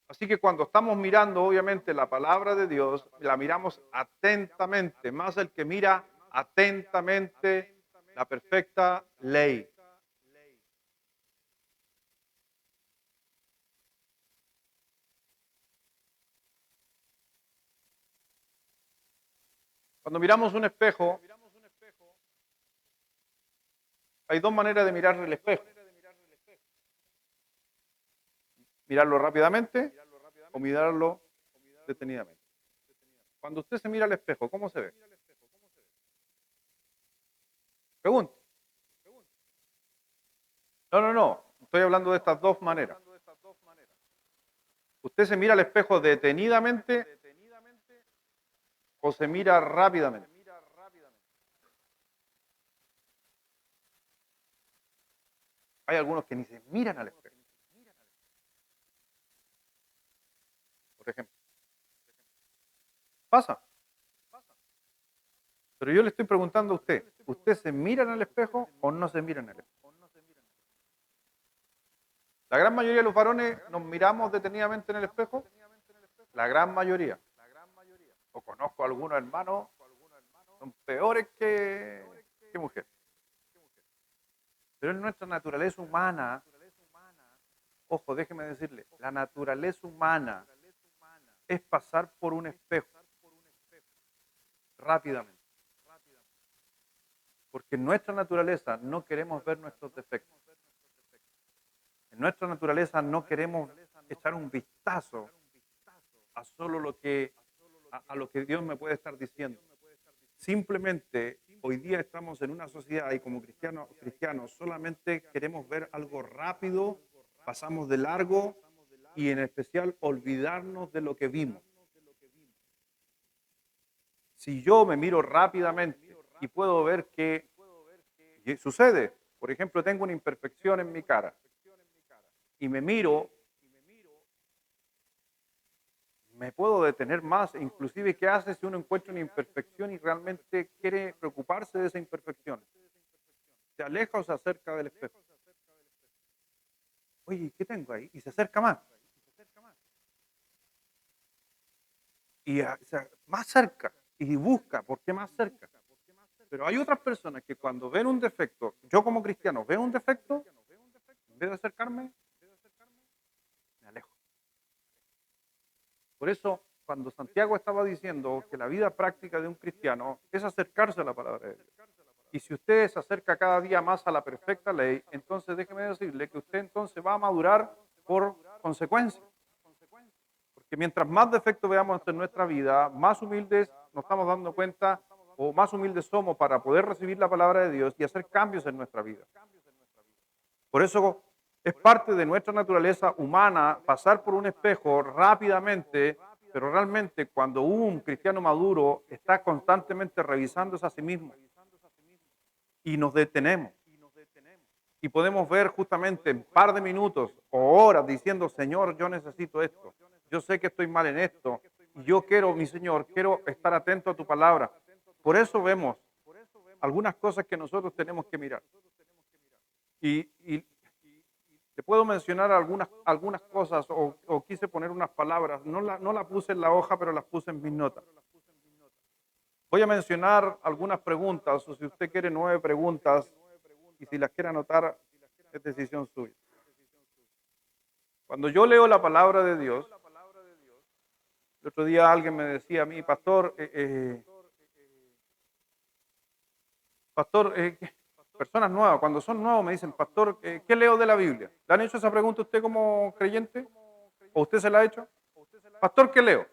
Así que cuando estamos mirando, obviamente, la palabra de Dios, la miramos atentamente, más el que mira atentamente la perfecta ley. Cuando miramos un espejo, hay dos maneras de mirar el espejo. Mirarlo rápidamente o mirarlo detenidamente. Cuando usted se mira al espejo, ¿cómo se ve? Pregunta. No. Estoy hablando de estas dos maneras. ¿Usted se mira al espejo detenidamente o se mira rápidamente? Hay algunos que ni se miran al espejo. Por ejemplo. Pasa. Pero yo le estoy preguntando a usted, ¿usted se mira en el espejo o no se mira en el espejo? La gran mayoría de los varones nos miramos detenidamente en el espejo. La gran mayoría. O conozco a algunos hermanos, son peores que mujeres. Pero es nuestra naturaleza humana. Ojo, déjeme decirle, la naturaleza humana es pasar por un espejo rápidamente. Porque en nuestra naturaleza no queremos ver nuestros defectos. En nuestra naturaleza no queremos echar un vistazo a solo a lo que Dios me puede estar diciendo. Simplemente hoy día estamos en una sociedad y como cristianos solamente queremos ver algo rápido, pasamos de largo y en especial olvidarnos de lo que vimos. Si yo me miro rápidamente y puedo ver que sucede, por ejemplo, tengo una imperfección en mi cara y me miro, me puedo detener más, inclusive qué hace si uno encuentra una imperfección y realmente quiere preocuparse de esa imperfección. ¿Se aleja o se acerca del espejo? Oye, ¿qué tengo ahí? Y se acerca más. Y más cerca. Y busca, ¿por qué más cerca? Pero hay otras personas que cuando ven un defecto, yo como cristiano veo un defecto, en vez de acercarme, me alejo. Por eso cuando Santiago estaba diciendo que la vida práctica de un cristiano es acercarse a la palabra de Dios. Y si usted se acerca cada día más a la perfecta ley, entonces déjeme decirle que usted entonces va a madurar por consecuencia. Porque mientras más defectos veamos en nuestra vida, más humildes nos estamos dando cuenta o más humildes somos para poder recibir la palabra de Dios y hacer cambios en nuestra vida. Por eso es parte de nuestra naturaleza humana pasar por un espejo rápidamente, pero realmente cuando un cristiano maduro está constantemente revisándose a sí mismo y nos detenemos y podemos ver justamente en un par de minutos o horas diciendo, Señor, yo necesito esto, yo sé que estoy mal en esto, y yo quiero, mi Señor, quiero estar atento a tu palabra. Por eso vemos algunas cosas que nosotros tenemos que mirar. Y te puedo mencionar algunas cosas o quise poner unas palabras, no la puse en la hoja, pero las puse en mis notas. Voy a mencionar algunas preguntas, o si usted quiere 9 preguntas, y si las quiere anotar, es decisión suya. Cuando yo leo la palabra de Dios, el otro día alguien me decía a mí, pastor, personas nuevas, cuando son nuevos me dicen, pastor, ¿qué leo de la Biblia? ¿Le han hecho esa pregunta a usted como creyente? ¿O usted se la ha hecho? Pastor, ¿qué leo?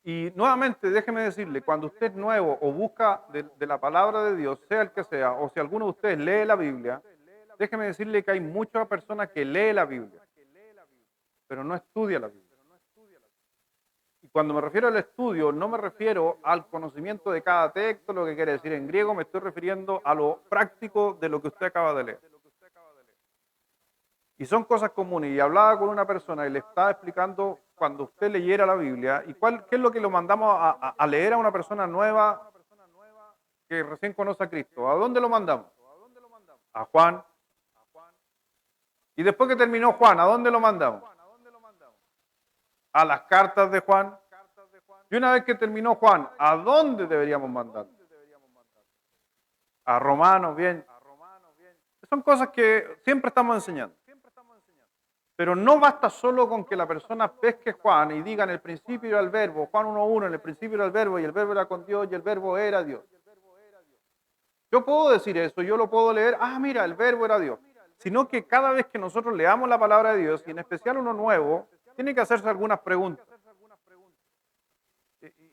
Y nuevamente, déjeme decirle, cuando usted es nuevo o busca de la palabra de Dios, sea el que sea, o si alguno de ustedes lee la Biblia, déjeme decirle que hay muchas personas que lee la Biblia, pero no estudia la Biblia. Y cuando me refiero al estudio, no me refiero al conocimiento de cada texto, lo que quiere decir en griego, me estoy refiriendo a lo práctico de lo que usted acaba de leer. Y son cosas comunes. Y hablaba con una persona y le estaba explicando cuando usted leyera la Biblia y qué es lo que lo mandamos a leer a una persona nueva que recién conoce a Cristo. ¿A dónde lo mandamos? A Juan. Y después que terminó Juan, ¿a dónde lo mandamos? A las cartas de Juan. Y una vez que terminó Juan, ¿a dónde deberíamos mandar? A Romanos, bien. Son cosas que siempre estamos enseñando. Pero no basta solo con que la persona pesque Juan y diga en el principio era el verbo, Juan 1:1, en el principio era el verbo y el verbo era con Dios y el verbo era Dios. Yo puedo decir eso, yo lo puedo leer, mira, el verbo era Dios. Sino que cada vez que nosotros leamos la palabra de Dios, y en especial uno nuevo, tiene que hacerse algunas preguntas.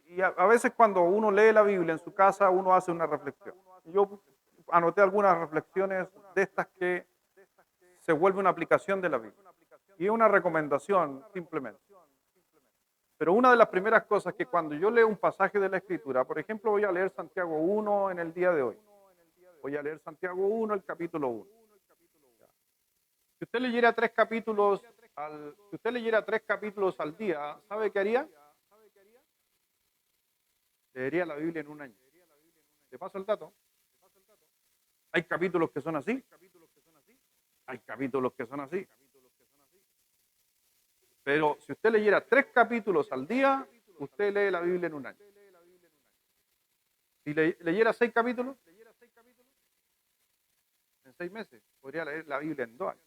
Y a veces cuando uno lee la Biblia en su casa, uno hace una reflexión. Yo anoté algunas reflexiones de estas que se vuelve una aplicación de la Biblia. Y una recomendación simplemente. Pero una de las primeras cosas que cuando yo leo un pasaje de la Escritura, por ejemplo, voy a leer Santiago 1 en el día de hoy. Voy a leer Santiago 1, el capítulo 1. Si usted leyera 3 capítulos al día, ¿sabe qué haría? Leería la Biblia en un año. ¿Te paso el dato? Hay capítulos que son así. Hay capítulos que son así. Pero si usted leyera 3 capítulos al día, usted lee la Biblia en un año. Si leyera 6 capítulos, en 6 meses, podría leer la Biblia en 2 años.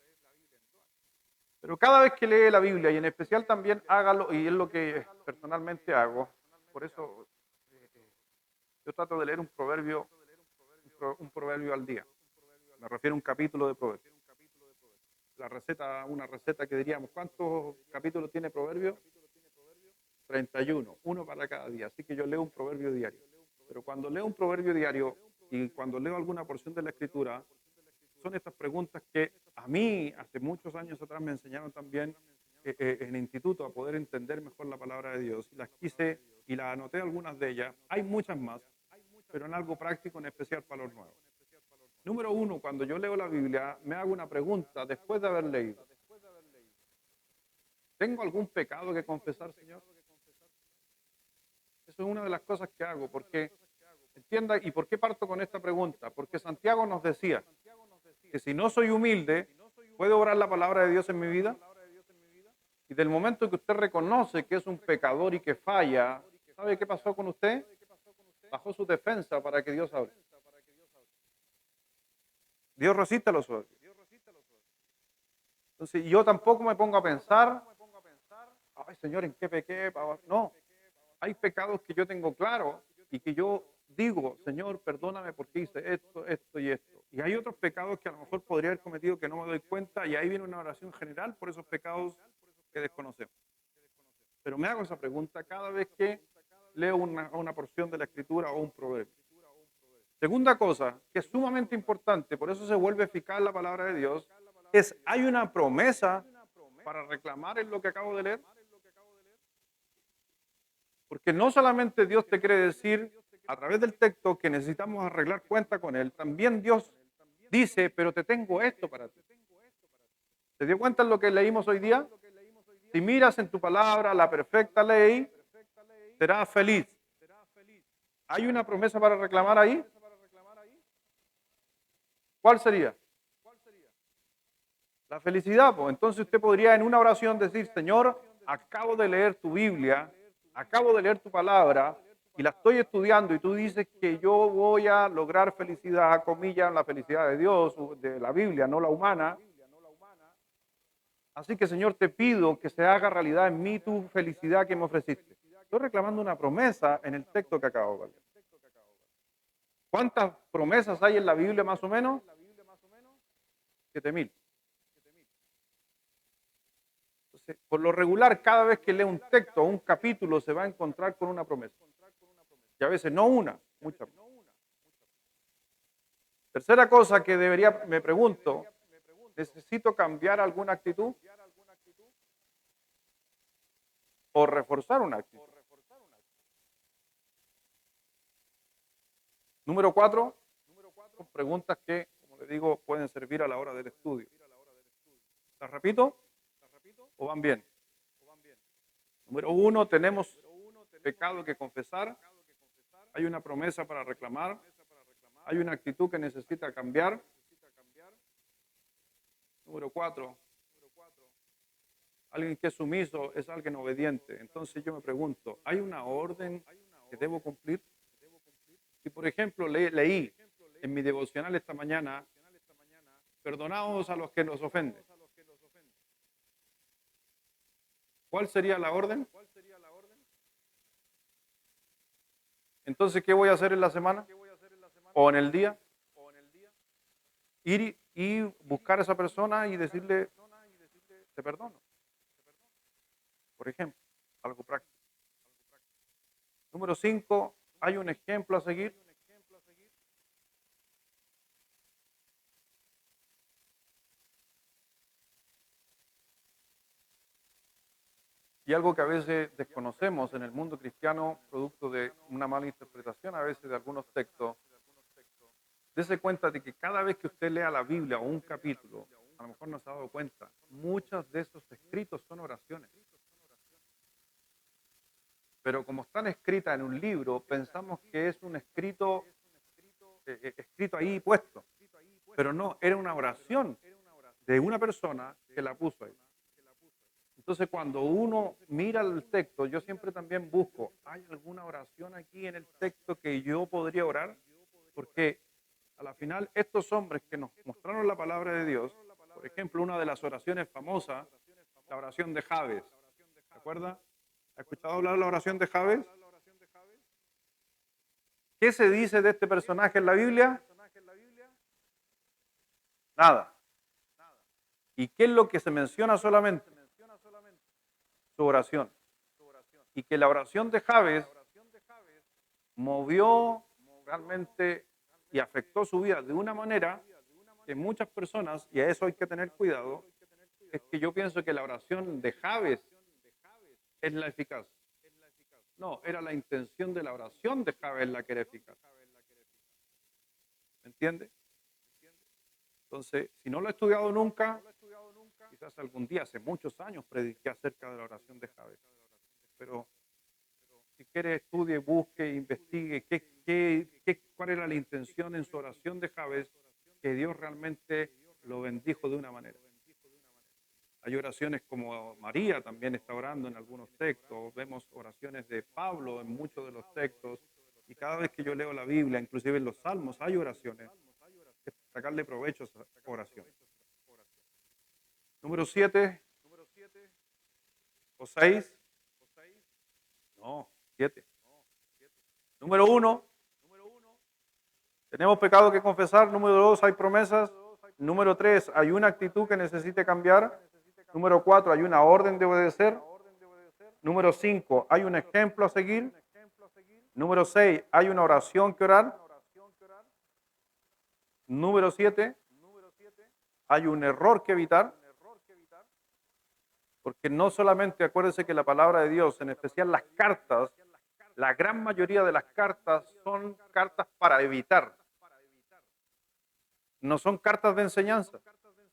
Pero cada vez que lee la Biblia, y en especial también hágalo, y es lo que personalmente hago, por eso yo trato de leer un proverbio al día. Me refiero a un capítulo de proverbio. Una receta que diríamos, ¿cuántos capítulos tiene proverbio? 31, uno para cada día. Así que yo leo un proverbio diario. Pero cuando leo un proverbio diario y cuando leo alguna porción de la Escritura, son estas preguntas que a mí, hace muchos años atrás, me enseñaron también en el instituto a poder entender mejor la palabra de Dios. Y las quise y las anoté algunas de ellas. Hay muchas más, pero en algo práctico, en especial para los nuevos. Número 1, cuando yo leo la Biblia, me hago una pregunta después de haber leído. ¿Tengo algún pecado que confesar, Señor? Eso es una de las cosas que hago, porque entienda, ¿y por qué parto con esta pregunta? Porque Santiago nos decía que si no soy humilde, ¿puede obrar la palabra de Dios en mi vida? Y del momento que usted reconoce que es un pecador y que falla, ¿sabe qué pasó con usted? Bajó su defensa para que Dios hable. Dios resiste a los soberbios. Entonces, yo tampoco me pongo a pensar, ay Señor, ¿en qué pequé? No, hay pecados que yo tengo claro y que yo digo, Señor, perdóname porque hice esto, esto y esto. Y hay otros pecados que a lo mejor podría haber cometido que no me doy cuenta y ahí viene una oración general por esos pecados que desconocemos. Pero me hago esa pregunta cada vez que leo una porción de la Escritura o un proverbio. Segunda cosa, que es sumamente importante, por eso se vuelve eficaz la palabra de Dios, es hay una promesa para reclamar en lo que acabo de leer. Porque no solamente Dios te quiere decir a través del texto que necesitamos arreglar cuenta con Él, también Dios dice, pero te tengo esto para ti. ¿Te dio cuenta en lo que leímos hoy día? Si miras en tu palabra la perfecta ley, serás feliz. ¿Hay una promesa para reclamar ahí? ¿Cuál sería? La felicidad. Pues entonces usted podría en una oración decir, Señor, acabo de leer tu Biblia, acabo de leer tu palabra y la estoy estudiando y tú dices que yo voy a lograr felicidad, comillas, la felicidad de Dios, de la Biblia, no la humana. Así que Señor, te pido que se haga realidad en mí tu felicidad que me ofreciste. Estoy reclamando una promesa en el texto que acabo de leer. ¿Cuántas promesas hay en la Biblia más o menos? 7.000. Entonces, por lo regular, cada vez que lee un texto o un capítulo se va a encontrar con una promesa. Y a veces no una, muchas. Tercera cosa que me pregunto, ¿necesito cambiar alguna actitud o reforzar una actitud? Número 4, son preguntas que, como le digo, pueden servir a la hora del estudio. ¿Las repito o van bien? Número 1, tenemos pecado que confesar, hay una promesa para reclamar, hay una actitud que necesita cambiar. Número 4, alguien que es sumiso es alguien obediente. Entonces yo me pregunto, ¿hay una orden que debo cumplir? Si por ejemplo leí en mi devocional esta mañana, perdonaos a los que nos ofenden. ¿Cuál sería la orden? Entonces, ¿qué voy a hacer en la semana? ¿O en el día? Ir y buscar a esa persona y decirle, te perdono. Por ejemplo, algo práctico. Número 5, ¿hay un ejemplo a seguir? Y algo que a veces desconocemos en el mundo cristiano, producto de una mala interpretación a veces de algunos textos, dése cuenta de que cada vez que usted lea la Biblia o un capítulo, a lo mejor no se ha dado cuenta, muchos de esos escritos son oraciones. Pero como están escritas en un libro, pensamos que es un escrito ahí puesto. Pero no, era una oración de una persona que la puso ahí. Entonces, cuando uno mira el texto, yo siempre también busco, ¿hay alguna oración aquí en el texto que yo podría orar? Porque a la final, estos hombres que nos mostraron la palabra de Dios, por ejemplo, una de las oraciones famosas, la oración de Jabes, ¿se acuerda? ¿Ha escuchado hablar de la oración de Jabes? ¿Qué se dice de este personaje en la Biblia? Nada. ¿Y qué es lo que se menciona solamente? Su oración. Y que la oración de Jabes movió realmente y afectó su vida de una manera que muchas personas, y a eso hay que tener cuidado, es que yo pienso que la oración de Jabes es la eficaz. No, era la intención de la oración de Jabes la que era eficaz. ¿Me entiende? Entonces, si no lo he estudiado nunca, quizás algún día, hace muchos años, prediqué acerca de la oración de Jabes. Pero si quiere, estudie, busque, investigue cuál era la intención en su oración de Jabes, que Dios realmente lo bendijo de una manera. Hay oraciones como María también está orando en algunos textos, vemos oraciones de Pablo en muchos de los textos, y cada vez que yo leo la Biblia, inclusive en los Salmos, hay oraciones, hay que sacarle provecho a esa oración. Número 7, ¿O 6? No, 7. Número 1, tenemos pecado que confesar. Número 2, hay promesas. Número 3, hay una actitud que necesite cambiar. Número 4, hay una orden de obedecer. Número 5, hay un ejemplo a seguir. Número 6, hay una oración que orar. Número 7, hay un error que evitar. Porque no solamente, acuérdense que la palabra de Dios, en especial las cartas, la gran mayoría de las cartas son cartas para evitar. No son cartas de enseñanza,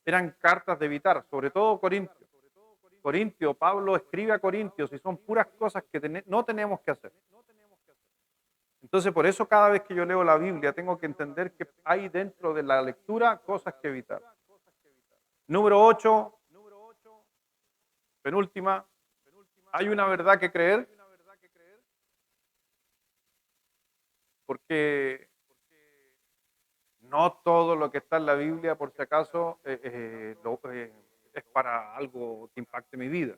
eran cartas de evitar, sobre todo Corintios. Pablo escribe a Corintios y son puras cosas que no tenemos que hacer. Entonces, por eso cada vez que yo leo la Biblia tengo que entender que hay dentro de la lectura cosas que evitar. Número 8, penúltima, hay una verdad que creer, porque no todo lo que está en la Biblia, por si acaso, es para algo que impacte mi vida.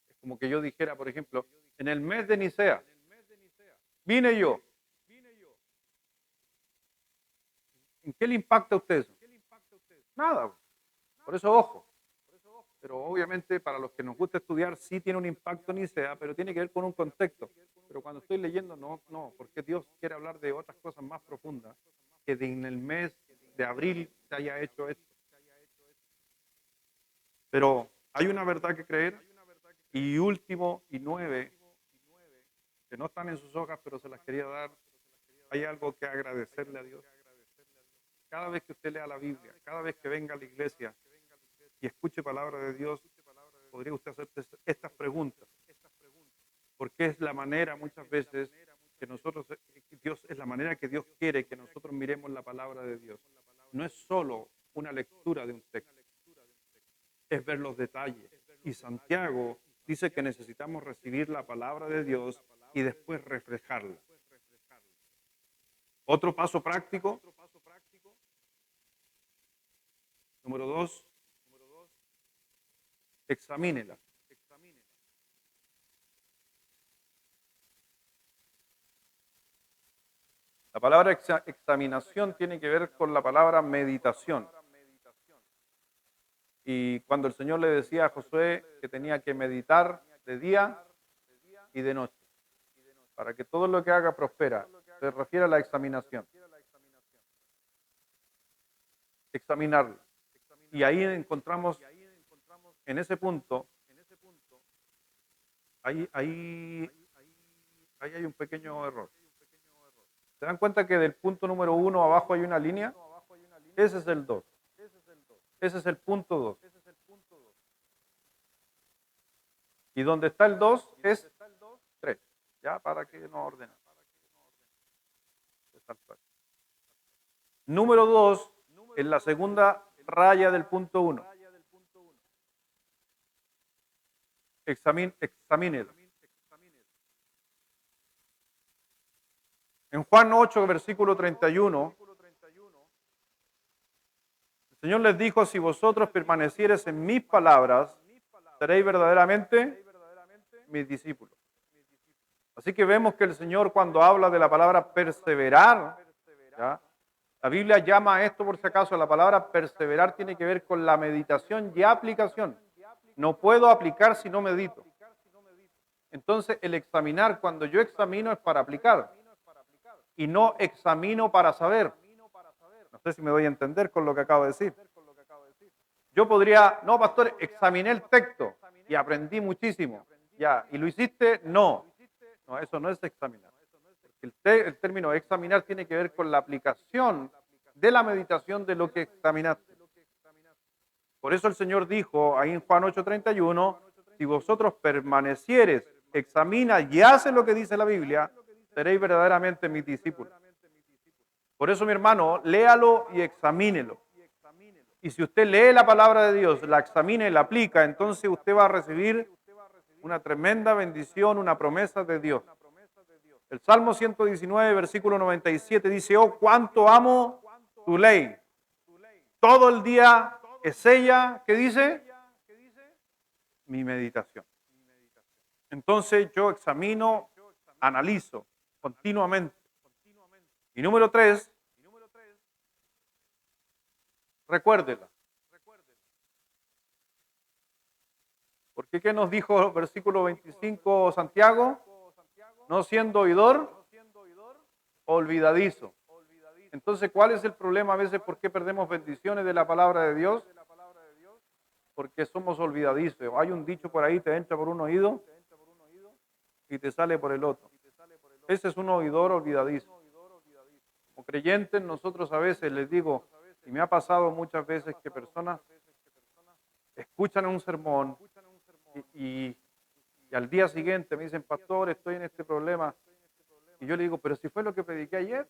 Es como que yo dijera, por ejemplo, en el mes de Nicea, vine yo. ¿En qué le impacta a usted eso? Nada. Por eso, ojo. Pero obviamente para los que nos gusta estudiar sí tiene un impacto Nicea, pero tiene que ver con un contexto. Pero cuando estoy leyendo, no, porque Dios quiere hablar de otras cosas más profundas que en el mes de abril se haya hecho esto. Pero hay una verdad que creer. Y último, y 9, que no están en sus hojas, pero se las quería dar. Hay algo que agradecerle a Dios. Cada vez que usted lea la Biblia, cada vez que venga a la iglesia y escuche palabra de Dios, podría usted hacerse estas preguntas. Porque es la manera muchas veces que nosotros, Dios, es la manera que Dios quiere que nosotros miremos la palabra de Dios. No es solo una lectura de un texto, es ver los detalles. Y Santiago dice que necesitamos recibir la palabra de Dios y después reflejarla. Otro paso práctico. Número 2, examínela. La palabra examinación tiene que ver con la palabra meditación. Y cuando el Señor le decía a Josué que tenía que meditar de día y de noche, para que todo lo que haga prospera, se refiere a la examinación. Examinarlo. Y ahí encontramos, en ese punto, ahí hay un pequeño error. ¿Se dan cuenta que del punto número 1 abajo hay una línea? Ese es el 2. Ese es el punto 2. Y donde está el 2 es 3. Ya, para que no ordenen. Número 2 es la segunda raya del punto 1. Examínelo. En Juan 8, versículo 31, el Señor les dijo, si vosotros permaneciereis en mis palabras, seréis verdaderamente mis discípulos. Así que vemos que el Señor cuando habla de la palabra perseverar, ¿ya? La Biblia llama a esto, por si acaso, la palabra perseverar tiene que ver con la meditación y aplicación. No puedo aplicar si no medito. Entonces, el examinar, cuando yo examino es para aplicar y no examino para saber. No sé si me doy a entender con lo que acabo de decir. Yo podría, no, pastor, examiné el texto y aprendí muchísimo. Ya, ¿y lo hiciste? No. No, eso no es examinar. El término examinar tiene que ver con la aplicación de la meditación de lo que examinaste. Por eso el Señor dijo ahí en Juan 8:31, si vosotros permanecieres, examina y hace lo que dice la Biblia, seréis verdaderamente mis discípulos. Por eso, mi hermano, léalo y examínelo. Y si usted lee la palabra de Dios, la examina y la aplica, entonces usted va a recibir una tremenda bendición, una promesa de Dios. El Salmo 119, versículo 97 dice, oh, cuánto amo tu ley. Todo el día es ella, ¿qué dice? Mi meditación. Entonces yo examino, analizo continuamente. Y número 3, recuérdela. Porque ¿qué nos dijo el versículo 25 Santiago? No siendo oidor, olvidadizo. Entonces, ¿cuál es el problema a veces? ¿Por qué perdemos bendiciones de la palabra de Dios? Porque somos olvidadizos. Hay un dicho por ahí, te entra por un oído y te sale por el otro. Ese es un oidor olvidadizo. Como creyentes, nosotros a veces les digo, y me ha pasado muchas veces que personas escuchan un sermón y al día siguiente me dicen, pastor, estoy en este problema. Y yo le digo, pero si fue lo que prediqué ayer.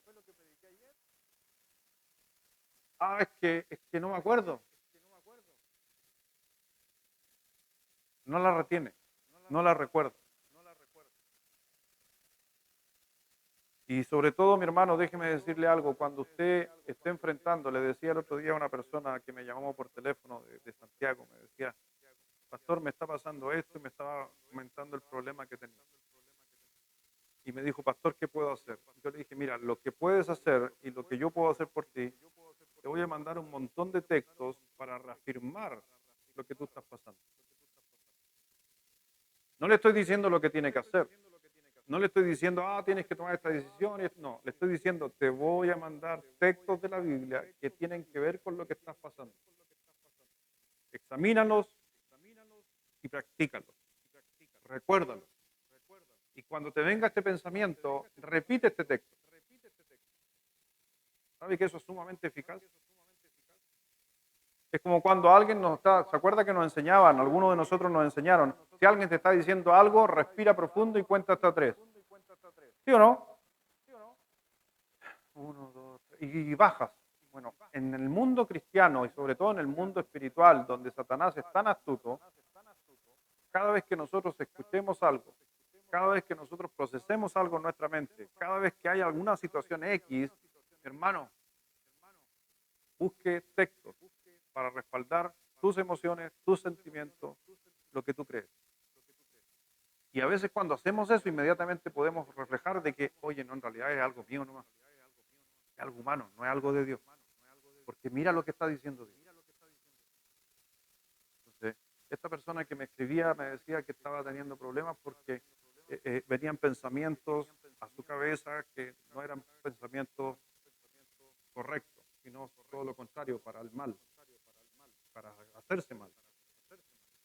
Ah, es que no me acuerdo. No la retiene, no la recuerda. Y sobre todo, mi hermano, déjeme decirle algo. Cuando usted esté enfrentando, le decía el otro día a una persona que me llamó por teléfono de Santiago, me decía, pastor, me está pasando esto y me estaba comentando el problema que tenía. Y me dijo, pastor, ¿qué puedo hacer? Yo le dije, mira, lo que puedes hacer y lo que yo puedo hacer por ti, te voy a mandar un montón de textos para reafirmar lo que tú estás pasando. No le estoy diciendo lo que tiene que hacer. No le estoy diciendo, tienes que tomar esta decisión. No, le estoy diciendo, te voy a mandar textos de la Biblia que tienen que ver con lo que estás pasando. Examínalos y practícalos. Recuérdalos. Y cuando te venga este pensamiento, repite este texto. ¿Sabe que eso es sumamente eficaz? Es como cuando alguien nos está, ¿se acuerda que nos enseñaban? Algunos de nosotros nos enseñaron. Si alguien te está diciendo algo, respira profundo y cuenta hasta 3. ¿Sí o no? 1, 2, 3. Y bajas. Bueno, en el mundo cristiano y sobre todo en el mundo espiritual, donde Satanás es tan astuto, cada vez que nosotros escuchemos algo, cada vez que nosotros procesemos algo en nuestra mente, cada vez que haya alguna situación X, hermano, busque textos para respaldar tus emociones, tus sentimientos, lo que tú crees. Y a veces cuando hacemos eso, inmediatamente podemos reflejar de que, oye, no, en realidad es algo mío nomás. Es algo humano, no es algo de Dios. Porque mira lo que está diciendo Dios. Entonces, esta persona que me escribía me decía que estaba teniendo problemas porque venían pensamientos a su cabeza que no eran pensamientos correctos, sino todo lo contrario, para el mal, para hacerse mal.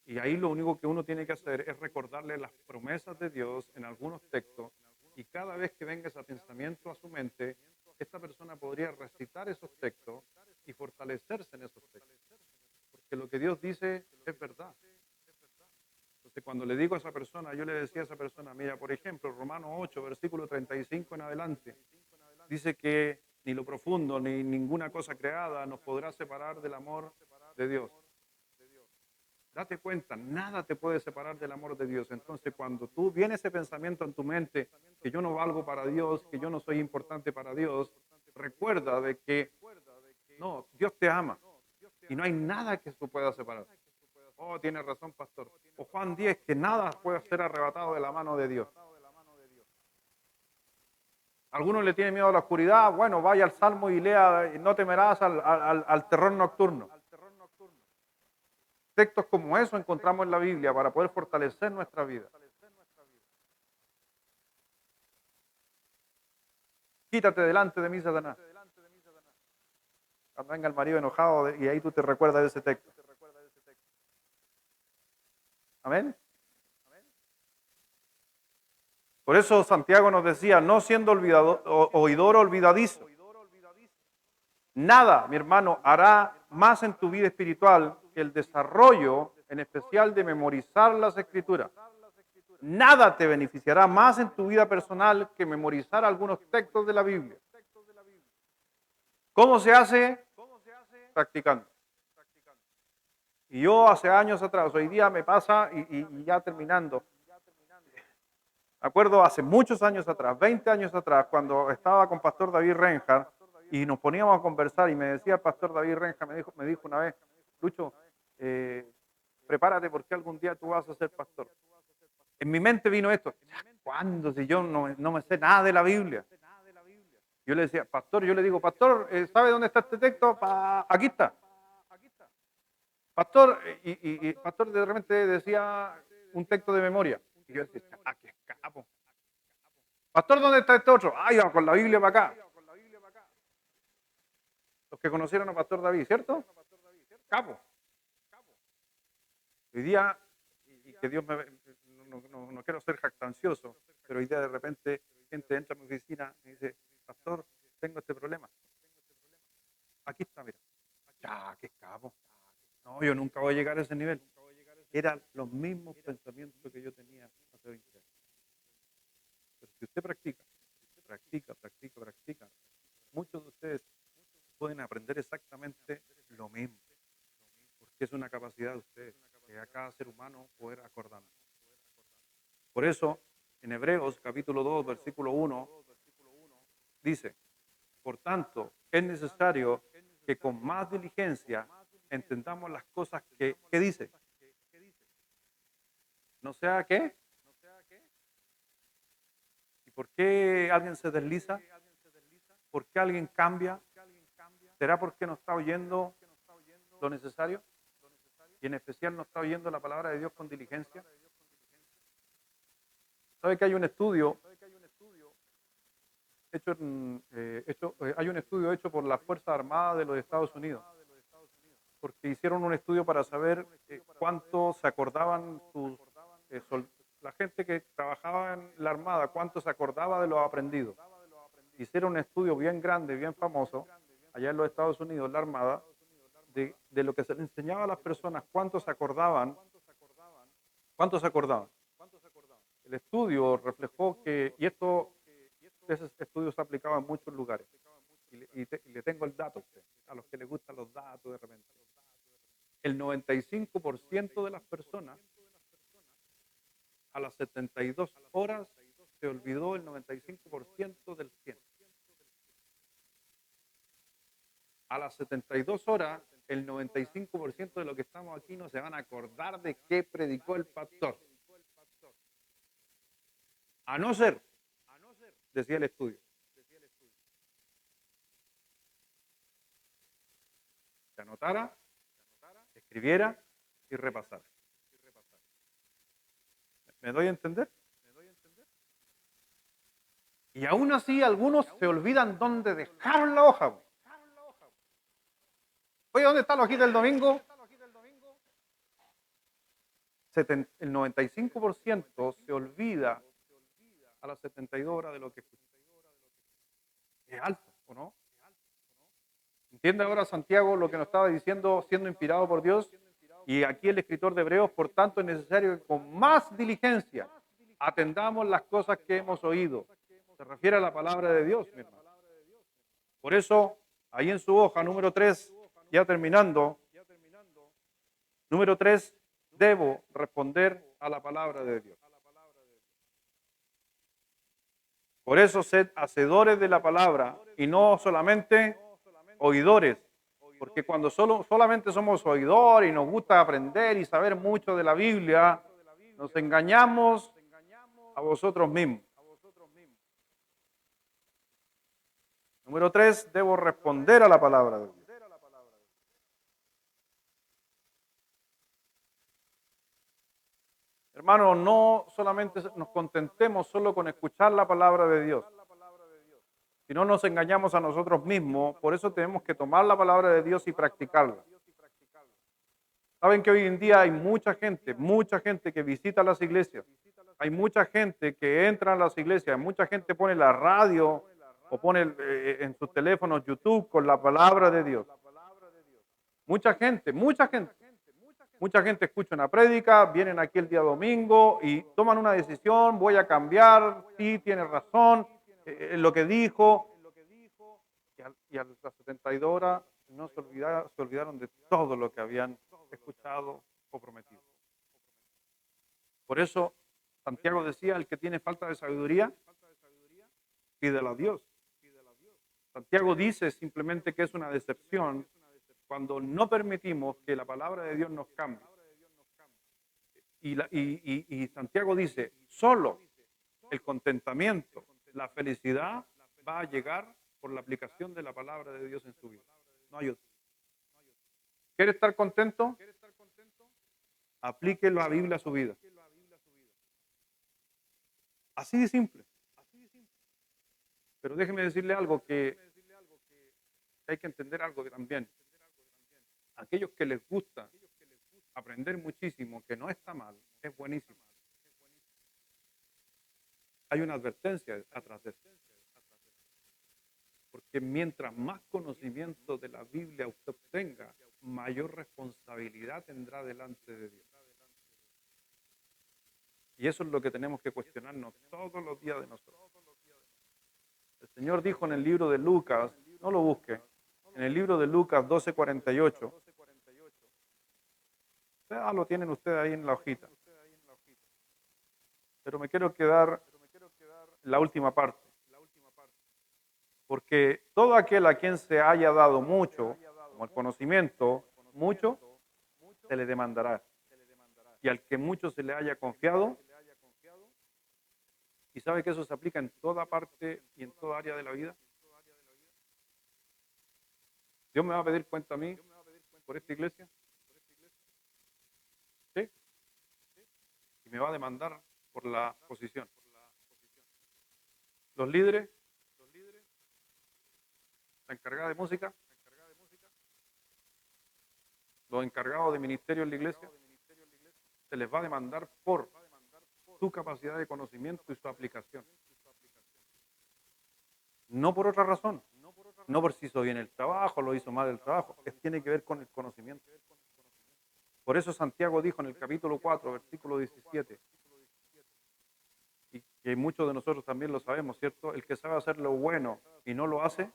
Y ahí lo único que uno tiene que hacer es recordarle las promesas de Dios en algunos textos y cada vez que venga ese pensamiento a su mente, esta persona podría recitar esos textos y fortalecerse en esos textos. Porque lo que Dios dice es verdad. Entonces, cuando le digo a esa persona, yo le decía a esa persona, mira, por ejemplo, Romanos 8, versículo 35 en adelante, dice que ni lo profundo ni ninguna cosa creada nos podrá separar del amor de Dios. Date cuenta, nada te puede separar del amor de Dios. Entonces, cuando tú viene ese pensamiento en tu mente, que yo no valgo para Dios, que yo no soy importante para Dios, recuerda de que, no, Dios te ama y no hay nada que tú pueda separar. Oh, tiene razón, pastor. O Juan 10, que nada puede ser arrebatado de la mano de Dios. Algunos le tienen miedo a la oscuridad. Bueno, vaya al Salmo y lea, no temerás al terror nocturno. Textos como eso encontramos en la Biblia para poder fortalecer nuestra vida. Quítate delante de mí, Satanás. Cuando venga el marido enojado y ahí tú te recuerdas de ese texto. Amén. Por eso Santiago nos decía, no siendo oidor olvidadizo. Nada, mi hermano, hará más en tu vida espiritual que el desarrollo, en especial de memorizar las Escrituras. Nada te beneficiará más en tu vida personal que memorizar algunos textos de la Biblia. ¿Cómo se hace? Practicando. Y yo hace años atrás, hoy día me pasa, y ya terminando, me acuerdo hace muchos años atrás, 20 años atrás, cuando estaba con Pastor David Renjar y nos poníamos a conversar y me decía el Pastor David Renjar, me dijo una vez, Lucho, prepárate porque algún día tú vas a ser pastor. En mi mente vino esto, ¿cuándo? Si yo no me sé nada de la Biblia. Yo le decía, pastor, yo le digo, pastor, ¿sabe dónde está este texto? Aquí está. Pastor, y pastor de repente decía un texto de memoria. Y yo decía, qué escapo. Pastor, ¿dónde está este otro? Ah, iba con la Biblia para acá. Los que conocieron a Pastor David, ¿cierto? Capo. Hoy día, y que Dios me... No quiero ser jactancioso, pero hoy día de repente gente entra a mi oficina y dice, pastor, tengo este problema. Aquí está, mira. Ya, qué capo. No, yo nunca voy a llegar a ese nivel. Eran los mismos pensamientos que yo tenía hace 20 años. Pero si usted practica, muchos de ustedes pueden aprender exactamente lo mismo, porque es una capacidad de ustedes, que a cada ser humano poder acordarlo. Por eso, en Hebreos capítulo 2, versículo 1, dice, por tanto, es necesario que con más diligencia entendamos las cosas que dice. No sea qué. ¿Y por qué alguien se desliza? ¿Por qué alguien cambia? ¿Será porque no está oyendo lo necesario? Y en especial no está oyendo la palabra de Dios con diligencia. ¿Sabe que hay un estudio hay un estudio hecho por las Fuerzas Armadas de los Estados Unidos? Porque hicieron un estudio para saber cuánto se acordaban la gente que trabajaba en la Armada, cuánto se acordaba de lo aprendido. Hicieron un estudio bien grande, bien famoso, allá en los Estados Unidos, la Armada, de lo que se le enseñaba a las personas, cuánto se acordaban. El estudio reflejó que, ese estudio se aplicaba en muchos lugares, y le tengo el dato a usted, a los que les gustan los datos de repente. El 95% de las personas a las 72 horas se olvidó el 95% del 100. A las 72 horas, el 95% de los que estamos aquí no se van a acordar de qué predicó el pastor. A no ser, decía el estudio, que anotara, escribiera y repasara. ¿Me doy a entender? Y aún así algunos se olvidan dónde dejaron la hoja. Oye, ¿dónde está la hojita del domingo? El 95% se olvida a las 72 horas de lo que escuchó. Es alto, ¿o no? ¿Entiende ahora Santiago lo que nos estaba diciendo siendo inspirado por Dios? Y aquí el escritor de Hebreos, por tanto, es necesario que con más diligencia atendamos las cosas que hemos oído. Se refiere a la palabra de Dios, mi hermano. Por eso, ahí en su hoja, número 3, ya terminando, número 3, debo responder a la palabra de Dios. Por eso, sed hacedores de la palabra y no solamente oidores. Porque cuando solamente somos oidores y nos gusta aprender y saber mucho de la Biblia, nos engañamos a vosotros mismos. Número 3, debo responder a la palabra de Dios. Hermanos, no solamente nos contentemos solo con escuchar la palabra de Dios. Si no nos engañamos a nosotros mismos, por eso tenemos que tomar la palabra de Dios y practicarla. Saben que hoy en día hay mucha gente que visita las iglesias. Hay mucha gente que entra a las iglesias, mucha gente pone la radio o pone en sus teléfonos YouTube con la palabra de Dios. Mucha gente escucha una prédica, vienen aquí el día domingo y toman una decisión, voy a cambiar, sí, tiene razón, en lo que dijo, y a las 72 horas no se olvidaron de todo lo que habían escuchado o prometido. Por eso Santiago decía, el que tiene falta de sabiduría, pídela a Dios. Santiago dice simplemente que es una decepción cuando no permitimos que la palabra de Dios nos cambie. Y Santiago dice, solo el contentamiento, la felicidad va a llegar por la aplicación de la palabra de Dios en su vida. No hay otro. ¿Quiere estar contento? Aplique la Biblia a su vida. Así de simple. Pero déjeme decirle algo que hay que entender algo también. Aquellos que les gusta aprender muchísimo, que no está mal, es buenísimo. Hay una advertencia atrás de eso. Porque mientras más conocimiento de la Biblia usted obtenga, mayor responsabilidad tendrá delante de Dios. Y eso es lo que tenemos que cuestionarnos todos los días de nosotros. El Señor dijo en el libro de Lucas, no lo busque, en el libro de Lucas 12:48, lo tienen ustedes ahí en la hojita. Pero me quiero quedar en la última parte. Porque todo aquel a quien se haya dado mucho, como el conocimiento, mucho, se le demandará. Y al que mucho se le haya confiado, y sabe que eso se aplica en toda parte y en toda área de la vida. Dios me va a pedir cuenta a mí por esta iglesia. ¿Sí? Y me va a demandar por la posición. Los líderes, la encargada de música, los encargados de ministerio en la iglesia, se les va a demandar por su capacidad de conocimiento y su aplicación. No por otra razón. No por si hizo bien el trabajo, lo hizo mal el trabajo. Tiene que ver con el conocimiento. Por eso Santiago dijo en el capítulo 4, versículo 17, y que muchos de nosotros también lo sabemos, ¿cierto? El que sabe hacer lo bueno y no lo hace.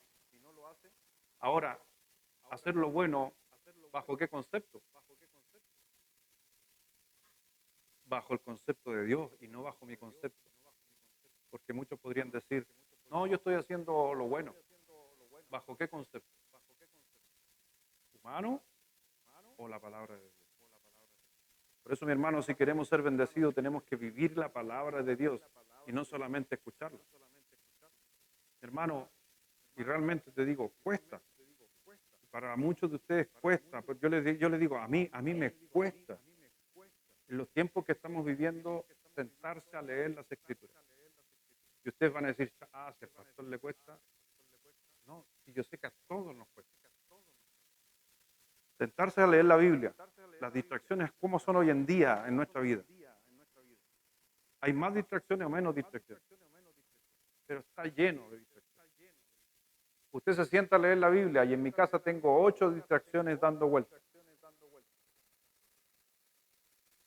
Ahora, hacer lo bueno, ¿bajo qué concepto? Bajo el concepto de Dios y no bajo mi concepto. Porque muchos podrían decir, no, yo estoy haciendo lo bueno. ¿Bajo qué concepto? ¿Humano o la palabra de Dios? Por eso, mi hermano, si queremos ser bendecidos, tenemos que vivir la palabra de Dios y no solamente escucharla. Mi hermano, y realmente te digo, cuesta. Para muchos de ustedes cuesta. Pues yo les digo, a mí me cuesta. En los tiempos que estamos viviendo, sentarse a leer las Escrituras. Y ustedes van a decir, si al pastor le cuesta. No, y yo sé que a todos nos cuesta. Sentarse a leer la Biblia. Las distracciones, ¿cómo son hoy en día en nuestra vida? ¿Hay más distracciones o menos distracciones? Pero está lleno de distracciones. Usted se sienta a leer la Biblia y en mi casa tengo 8 distracciones dando vueltas.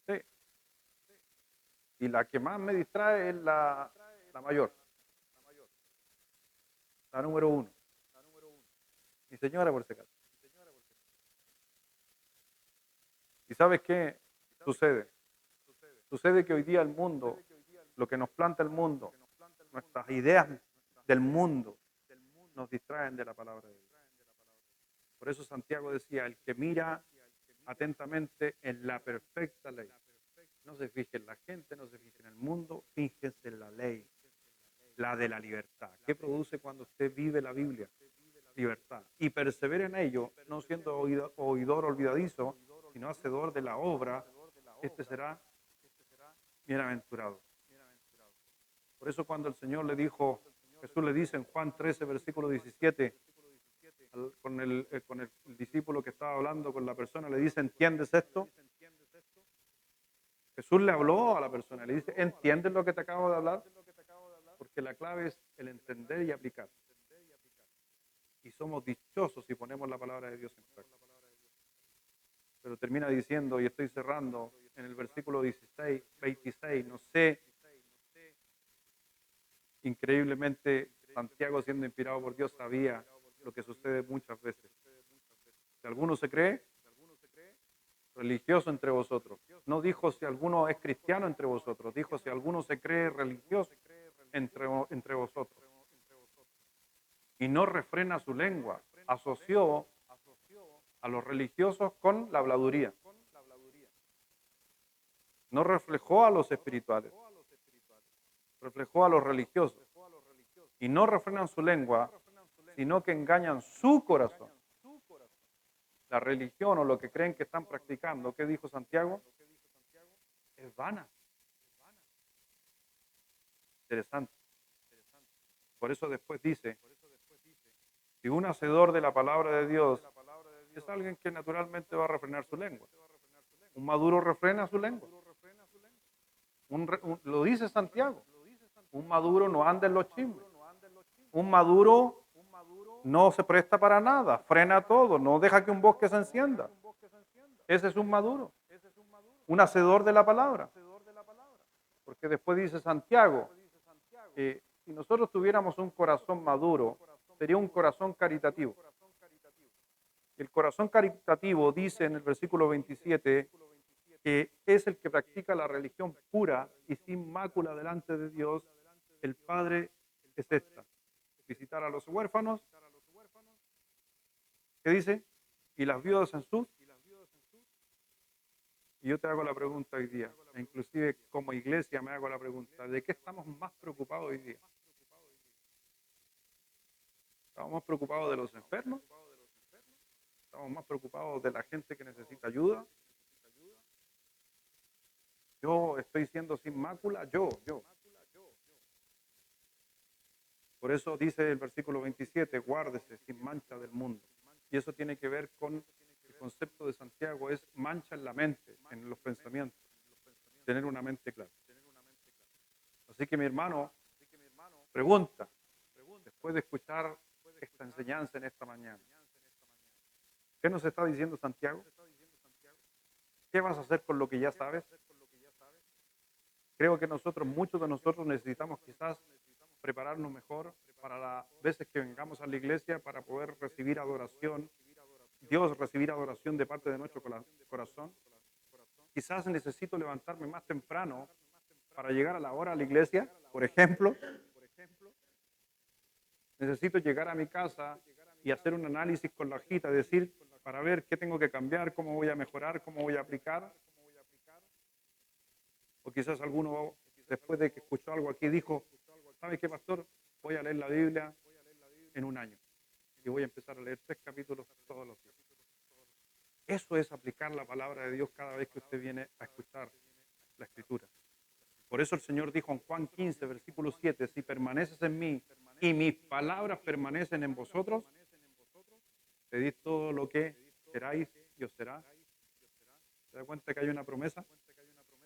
Sí. Y la que más me distrae es la mayor. La número 1. Mi señora, por si acaso. ¿Y sabes qué sucede? Sucede que hoy día el mundo, lo que nos planta el mundo, nuestras ideas del mundo, nos distraen de la palabra de Dios. Por eso Santiago decía, el que mira atentamente en la perfecta ley. No se fije en la gente, no se fije en el mundo, fíjese en la ley, la de la libertad. ¿Qué produce cuando usted vive la Biblia? Libertad. Y persevera en ello, no siendo oidor olvidadizo, sino hacedor de la obra, este será bienaventurado. Por eso cuando el Señor le dijo, Jesús le dice en Juan 13, versículo 17, con el discípulo que estaba hablando con la persona, le dice, ¿entiendes esto? Jesús le habló a la persona, le dice, ¿entiendes lo que te acabo de hablar? Porque la clave es el entender y aplicar. Y somos dichosos si ponemos la palabra de Dios en práctica. Pero termina diciendo, y estoy cerrando, en el versículo 26, no sé, increíblemente, Santiago, siendo inspirado por Dios, sabía lo que sucede muchas veces. Si alguno se cree religioso entre vosotros, no dijo si alguno es cristiano entre vosotros, dijo si alguno se cree religioso entre vosotros y no refrena su lengua, asoció a los religiosos con la habladuría. No reflejó a los espirituales, reflejó a los religiosos. Y no refrenan su lengua, sino que engañan su corazón. La religión o lo que creen que están practicando, ¿qué dijo Santiago? Es vana. Interesante. Por eso después dice, si un hacedor de la palabra de Dios es alguien que naturalmente va a refrenar su lengua. Un maduro refrena su lengua. Lo dice Santiago. Un maduro no anda en los chismes. Un maduro no se presta para nada, frena todo, no deja que un bosque se encienda. Ese es un maduro, un hacedor de la palabra. Porque después dice Santiago que si nosotros tuviéramos un corazón maduro, sería un corazón caritativo. El corazón caritativo dice en el versículo 27 que es el que practica la religión pura y sin mácula delante de Dios. El Padre es esta: visitar a los huérfanos, ¿qué dice? Y las viudas en sus. Y yo te hago la pregunta hoy día, e inclusive como iglesia me hago la pregunta, ¿de qué estamos más preocupados hoy día? ¿Estamos más preocupados de los enfermos? ¿Estamos más preocupados de la gente que necesita ayuda? Yo estoy siendo sin mácula, yo. Por eso dice el versículo 27, guárdese sin mancha del mundo. Y eso tiene que ver con el concepto de Santiago, es mancha en la mente, en los pensamientos, tener una mente clara. Así que mi hermano, pregunta, después de escuchar esta enseñanza en esta mañana, ¿qué nos está diciendo Santiago? ¿Qué vas a hacer con lo que ya sabes? Creo que muchos de nosotros necesitamos quizás prepararnos mejor para las veces que vengamos a la iglesia para poder recibir adoración, Dios recibir adoración de parte de nuestro corazón. Quizás necesito levantarme más temprano para llegar a la hora a la iglesia, por ejemplo. Necesito llegar a mi casa y hacer un análisis con la hojita, decir, para ver qué tengo que cambiar, cómo voy a mejorar, cómo voy a aplicar. O quizás alguno, después de que escuchó algo aquí, dijo, ¿sabe qué, pastor? Voy a leer la Biblia en un año y voy a empezar a leer 3 capítulos todos los días. Eso es aplicar la palabra de Dios cada vez que usted viene a escuchar la Escritura. Por eso el Señor dijo en Juan 15, versículo 7, si permaneces en mí y mis palabras permanecen en vosotros, pedid todo lo que queráis y os será. ¿Se da cuenta que hay una promesa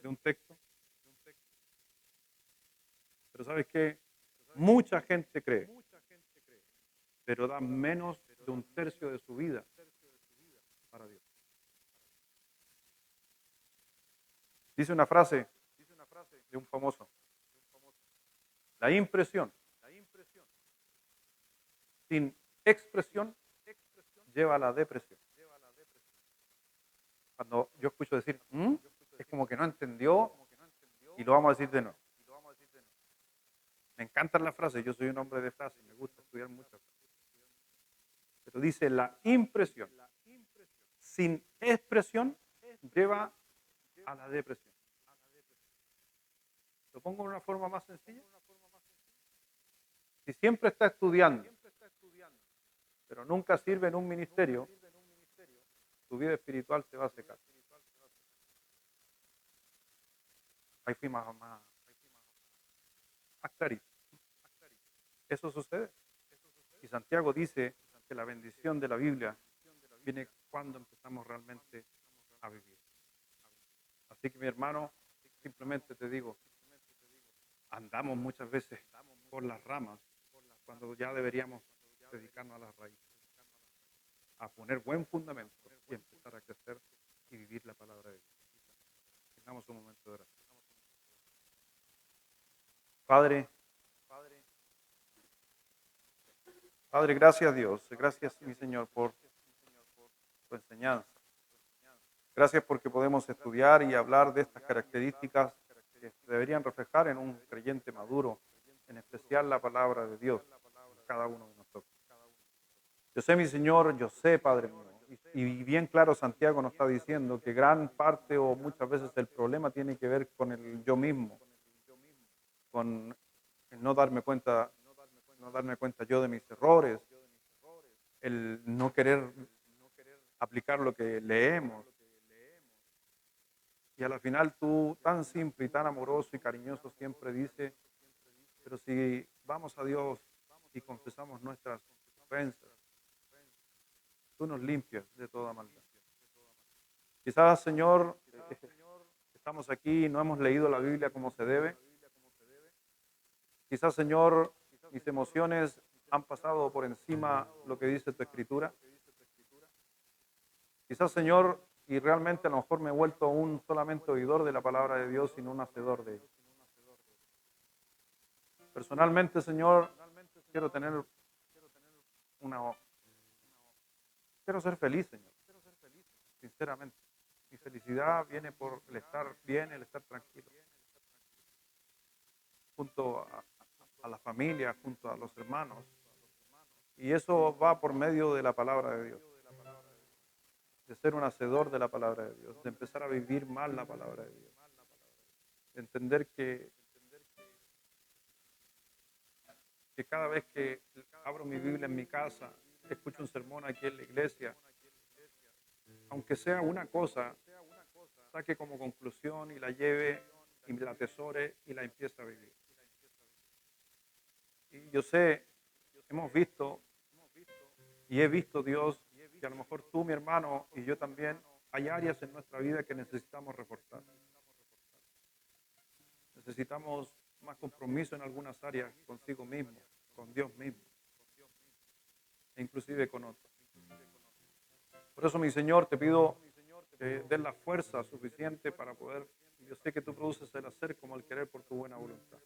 de un texto? Pero ¿sabes qué? Mucha gente cree, pero da menos de un tercio de su vida para Dios. Dice una frase de un famoso: la impresión sin expresión lleva a la depresión. Cuando yo escucho decir, es como que no entendió y lo vamos a decir de nuevo. Me encantan las frases, yo soy un hombre de frases, me gusta estudiar muchas frases. Pero dice, la impresión sin expresión lleva a la depresión. ¿Lo pongo de una forma más sencilla? Si siempre está estudiando, pero nunca sirve en un ministerio, tu vida espiritual se va a secar. Ahí fui más clarito. Eso sucede. Y Santiago dice que la bendición de la Biblia viene cuando empezamos realmente a vivir. Así que mi hermano, simplemente te digo, andamos muchas veces por las ramas cuando ya deberíamos dedicarnos a las raíces, a poner buen fundamento y empezar a crecer y vivir la palabra de Dios. Tengamos un momento de oración. Padre, gracias Dios, gracias mi Señor por tu enseñanza. Gracias porque podemos estudiar y hablar de estas características que deberían reflejar en un creyente maduro, en especial la palabra de Dios, en cada uno de nosotros. Yo sé, mi Señor, yo sé, Padre mío, y Y bien claro, Santiago nos está diciendo que gran parte o muchas veces el problema tiene que ver con el yo mismo, con el no darme cuenta yo de mis errores, el no querer aplicar lo que leemos. Y a la final tú, tan simple y tan amoroso y cariñoso, siempre dices, pero si vamos a Dios y confesamos nuestras ofensas, tú nos limpias de toda maldad. Quizás, Señor, estamos aquí y no hemos leído la Biblia como se debe. Quizás, Señor, mis emociones han pasado por encima lo que dice tu Escritura. Quizás, Señor, y realmente a lo mejor me he vuelto un solamente oidor de la palabra de Dios y no un hacedor de ella. Personalmente, Señor, quiero tener una... Quiero ser feliz, Señor, sinceramente. Mi felicidad viene por el estar bien, el estar tranquilo, junto a la familia, junto a los hermanos. Y eso va por medio de la palabra de Dios, de ser un hacedor de la palabra de Dios, de empezar a vivir mal la palabra de Dios, de entender que cada vez que abro mi Biblia en mi casa, escucho un sermón aquí en la iglesia, aunque sea una cosa, saque como conclusión y la lleve y la atesore y la empiece a vivir. Y yo sé, hemos visto y he visto, Dios, que a lo mejor tú, mi hermano, y yo también, hay áreas en nuestra vida que necesitamos reforzar. Necesitamos más compromiso en algunas áreas consigo mismo, con Dios mismo, e inclusive con otros. Por eso, mi Señor, te pido que des la fuerza suficiente para poder, yo sé que tú produces el hacer como el querer por tu buena voluntad.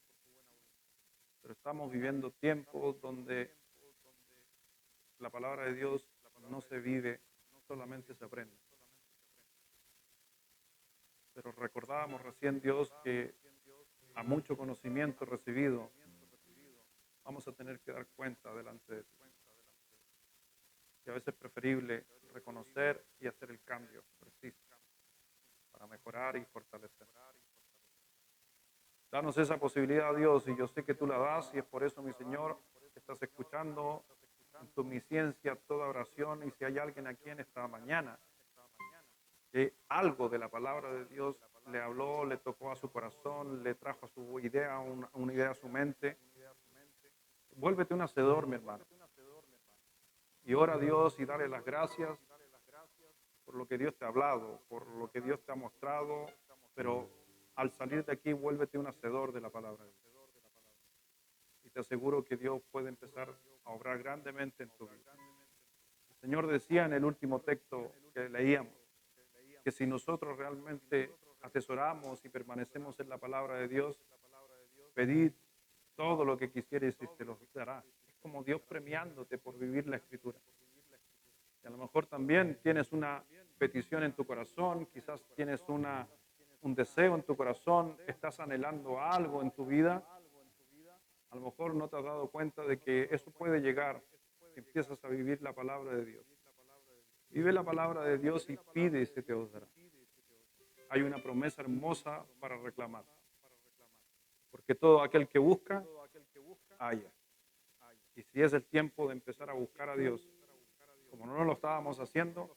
Pero estamos viviendo tiempos donde la palabra de Dios no se vive, solamente se aprende. Pero recordábamos recién, Dios, que a mucho conocimiento recibido vamos a tener que dar cuenta delante de ti. Y a veces es preferible reconocer y hacer el cambio preciso para mejorar y fortalecer. Danos esa posibilidad, Dios, y yo sé que tú la das, y es por eso, mi Señor, que estás escuchando en tu omnisciencia toda oración, y si hay alguien aquí en esta mañana que algo de la palabra de Dios le habló, le tocó a su corazón, le trajo a su idea, una idea a su mente, vuélvete un hacedor, mi hermano, y ora a Dios y dale las gracias por lo que Dios te ha hablado, por lo que Dios te ha mostrado, pero al salir de aquí, vuélvete un hacedor de la palabra de Dios. Y te aseguro que Dios puede empezar a obrar grandemente en tu vida. El Señor decía en el último texto que leíamos, que si nosotros realmente atesoramos y permanecemos en la palabra de Dios, pedid todo lo que quisieres y te lo dará. Es como Dios premiándote por vivir la Escritura. Y a lo mejor también tienes una petición en tu corazón, quizás tienes un deseo en tu corazón, estás anhelando algo en tu vida. A lo mejor no te has dado cuenta de que eso puede llegar si empiezas a vivir la palabra de Dios. Vive la palabra de Dios y pide y se te os dará. Hay una promesa hermosa para reclamar. Porque todo aquel que busca, halla. Y si es el tiempo de empezar a buscar a Dios, como no lo estábamos haciendo,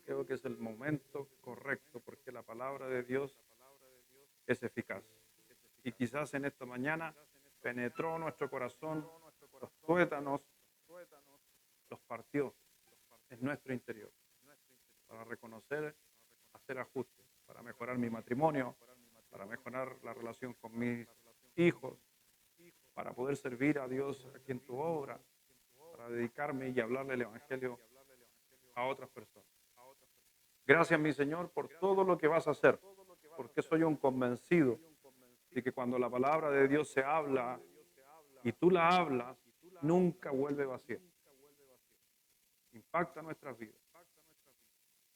creo que es el momento correcto, porque la palabra de Dios es eficaz. Y quizás en esta mañana penetró nuestro corazón, los tuétanos, los partió en nuestro interior, para reconocer, hacer ajustes, para mejorar mi matrimonio, para mejorar la relación con mis hijos, para poder servir a Dios aquí en tu obra, para dedicarme y hablarle el Evangelio a otras personas. Gracias, mi Señor, por todo lo que vas a hacer, porque soy un convencido de que cuando la palabra de Dios se habla y tú la hablas, nunca vuelve vacía. Impacta nuestras vidas.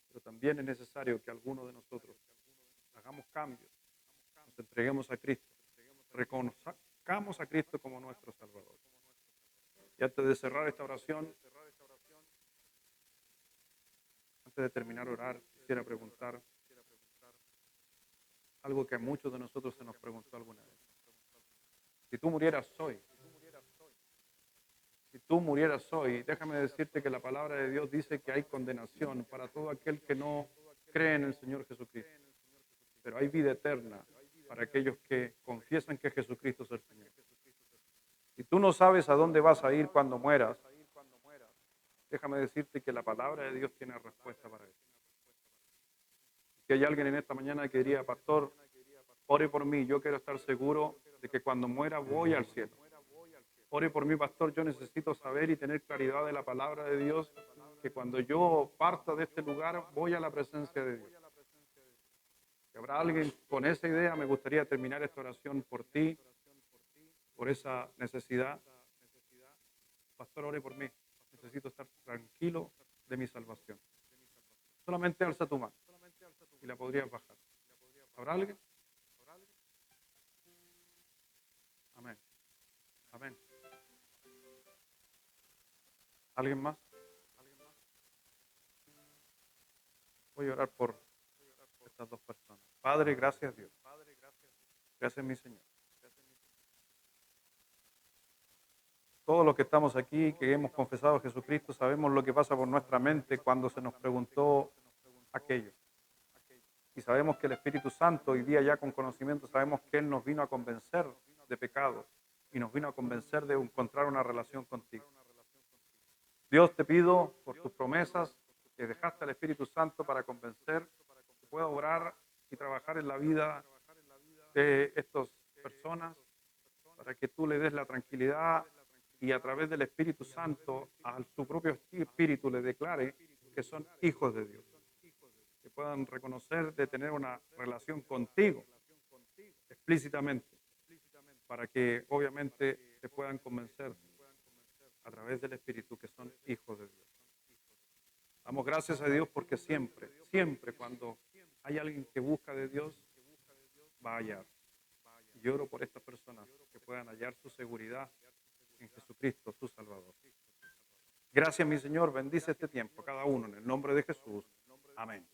Pero también es necesario que algunos de nosotros hagamos cambios, nos entreguemos a Cristo, reconozcamos a Cristo como nuestro Salvador. Y antes de cerrar esta oración, antes de terminar de orar, quisiera preguntar algo que a muchos de nosotros se nos preguntó alguna vez. Si tú murieras hoy, déjame decirte que la palabra de Dios dice que hay condenación para todo aquel que no cree en el Señor Jesucristo. Pero hay vida eterna para aquellos que confiesan que Jesucristo es el Señor. Si tú no sabes a dónde vas a ir cuando mueras, déjame decirte que la palabra de Dios tiene respuesta para eso. Si hay alguien en esta mañana que diría, pastor, ore por mí, yo quiero estar seguro de que cuando muera voy al cielo. Ore por mí, pastor, yo necesito saber y tener claridad de la palabra de Dios, que cuando yo parta de este lugar voy a la presencia de Dios. Si habrá alguien con esa idea, me gustaría terminar esta oración por ti, por esa necesidad. Pastor, ore por mí. Necesito estar tranquilo de mi salvación. Solamente alza tu mano y la podrías bajar. ¿Habrá alguien? Amén. Amén. ¿Alguien más? Voy a orar por estas dos personas. Padre, gracias Dios. Gracias mi Señor. Todos los que estamos aquí, que hemos confesado a Jesucristo, sabemos lo que pasa por nuestra mente cuando se nos preguntó aquello. Y sabemos que el Espíritu Santo, hoy día ya con conocimiento, sabemos que Él nos vino a convencer de pecado y nos vino a convencer de encontrar una relación contigo. Dios, te pido por tus promesas que dejaste al Espíritu Santo para convencer, que pueda obrar y trabajar en la vida de estas personas, para que tú le des la tranquilidad y a través del Espíritu Santo a su propio espíritu le declare que son hijos de Dios, que puedan reconocer de tener una relación contigo explícitamente, para que obviamente se puedan convencer a través del Espíritu que son hijos de Dios. Damos gracias a Dios porque siempre, siempre cuando hay alguien que busca de Dios, va a hallar. Y oro por estas personas que puedan hallar su seguridad en Jesucristo, su Salvador. Gracias, mi Señor. Bendice este tiempo, cada uno, en el nombre de Jesús. Amén.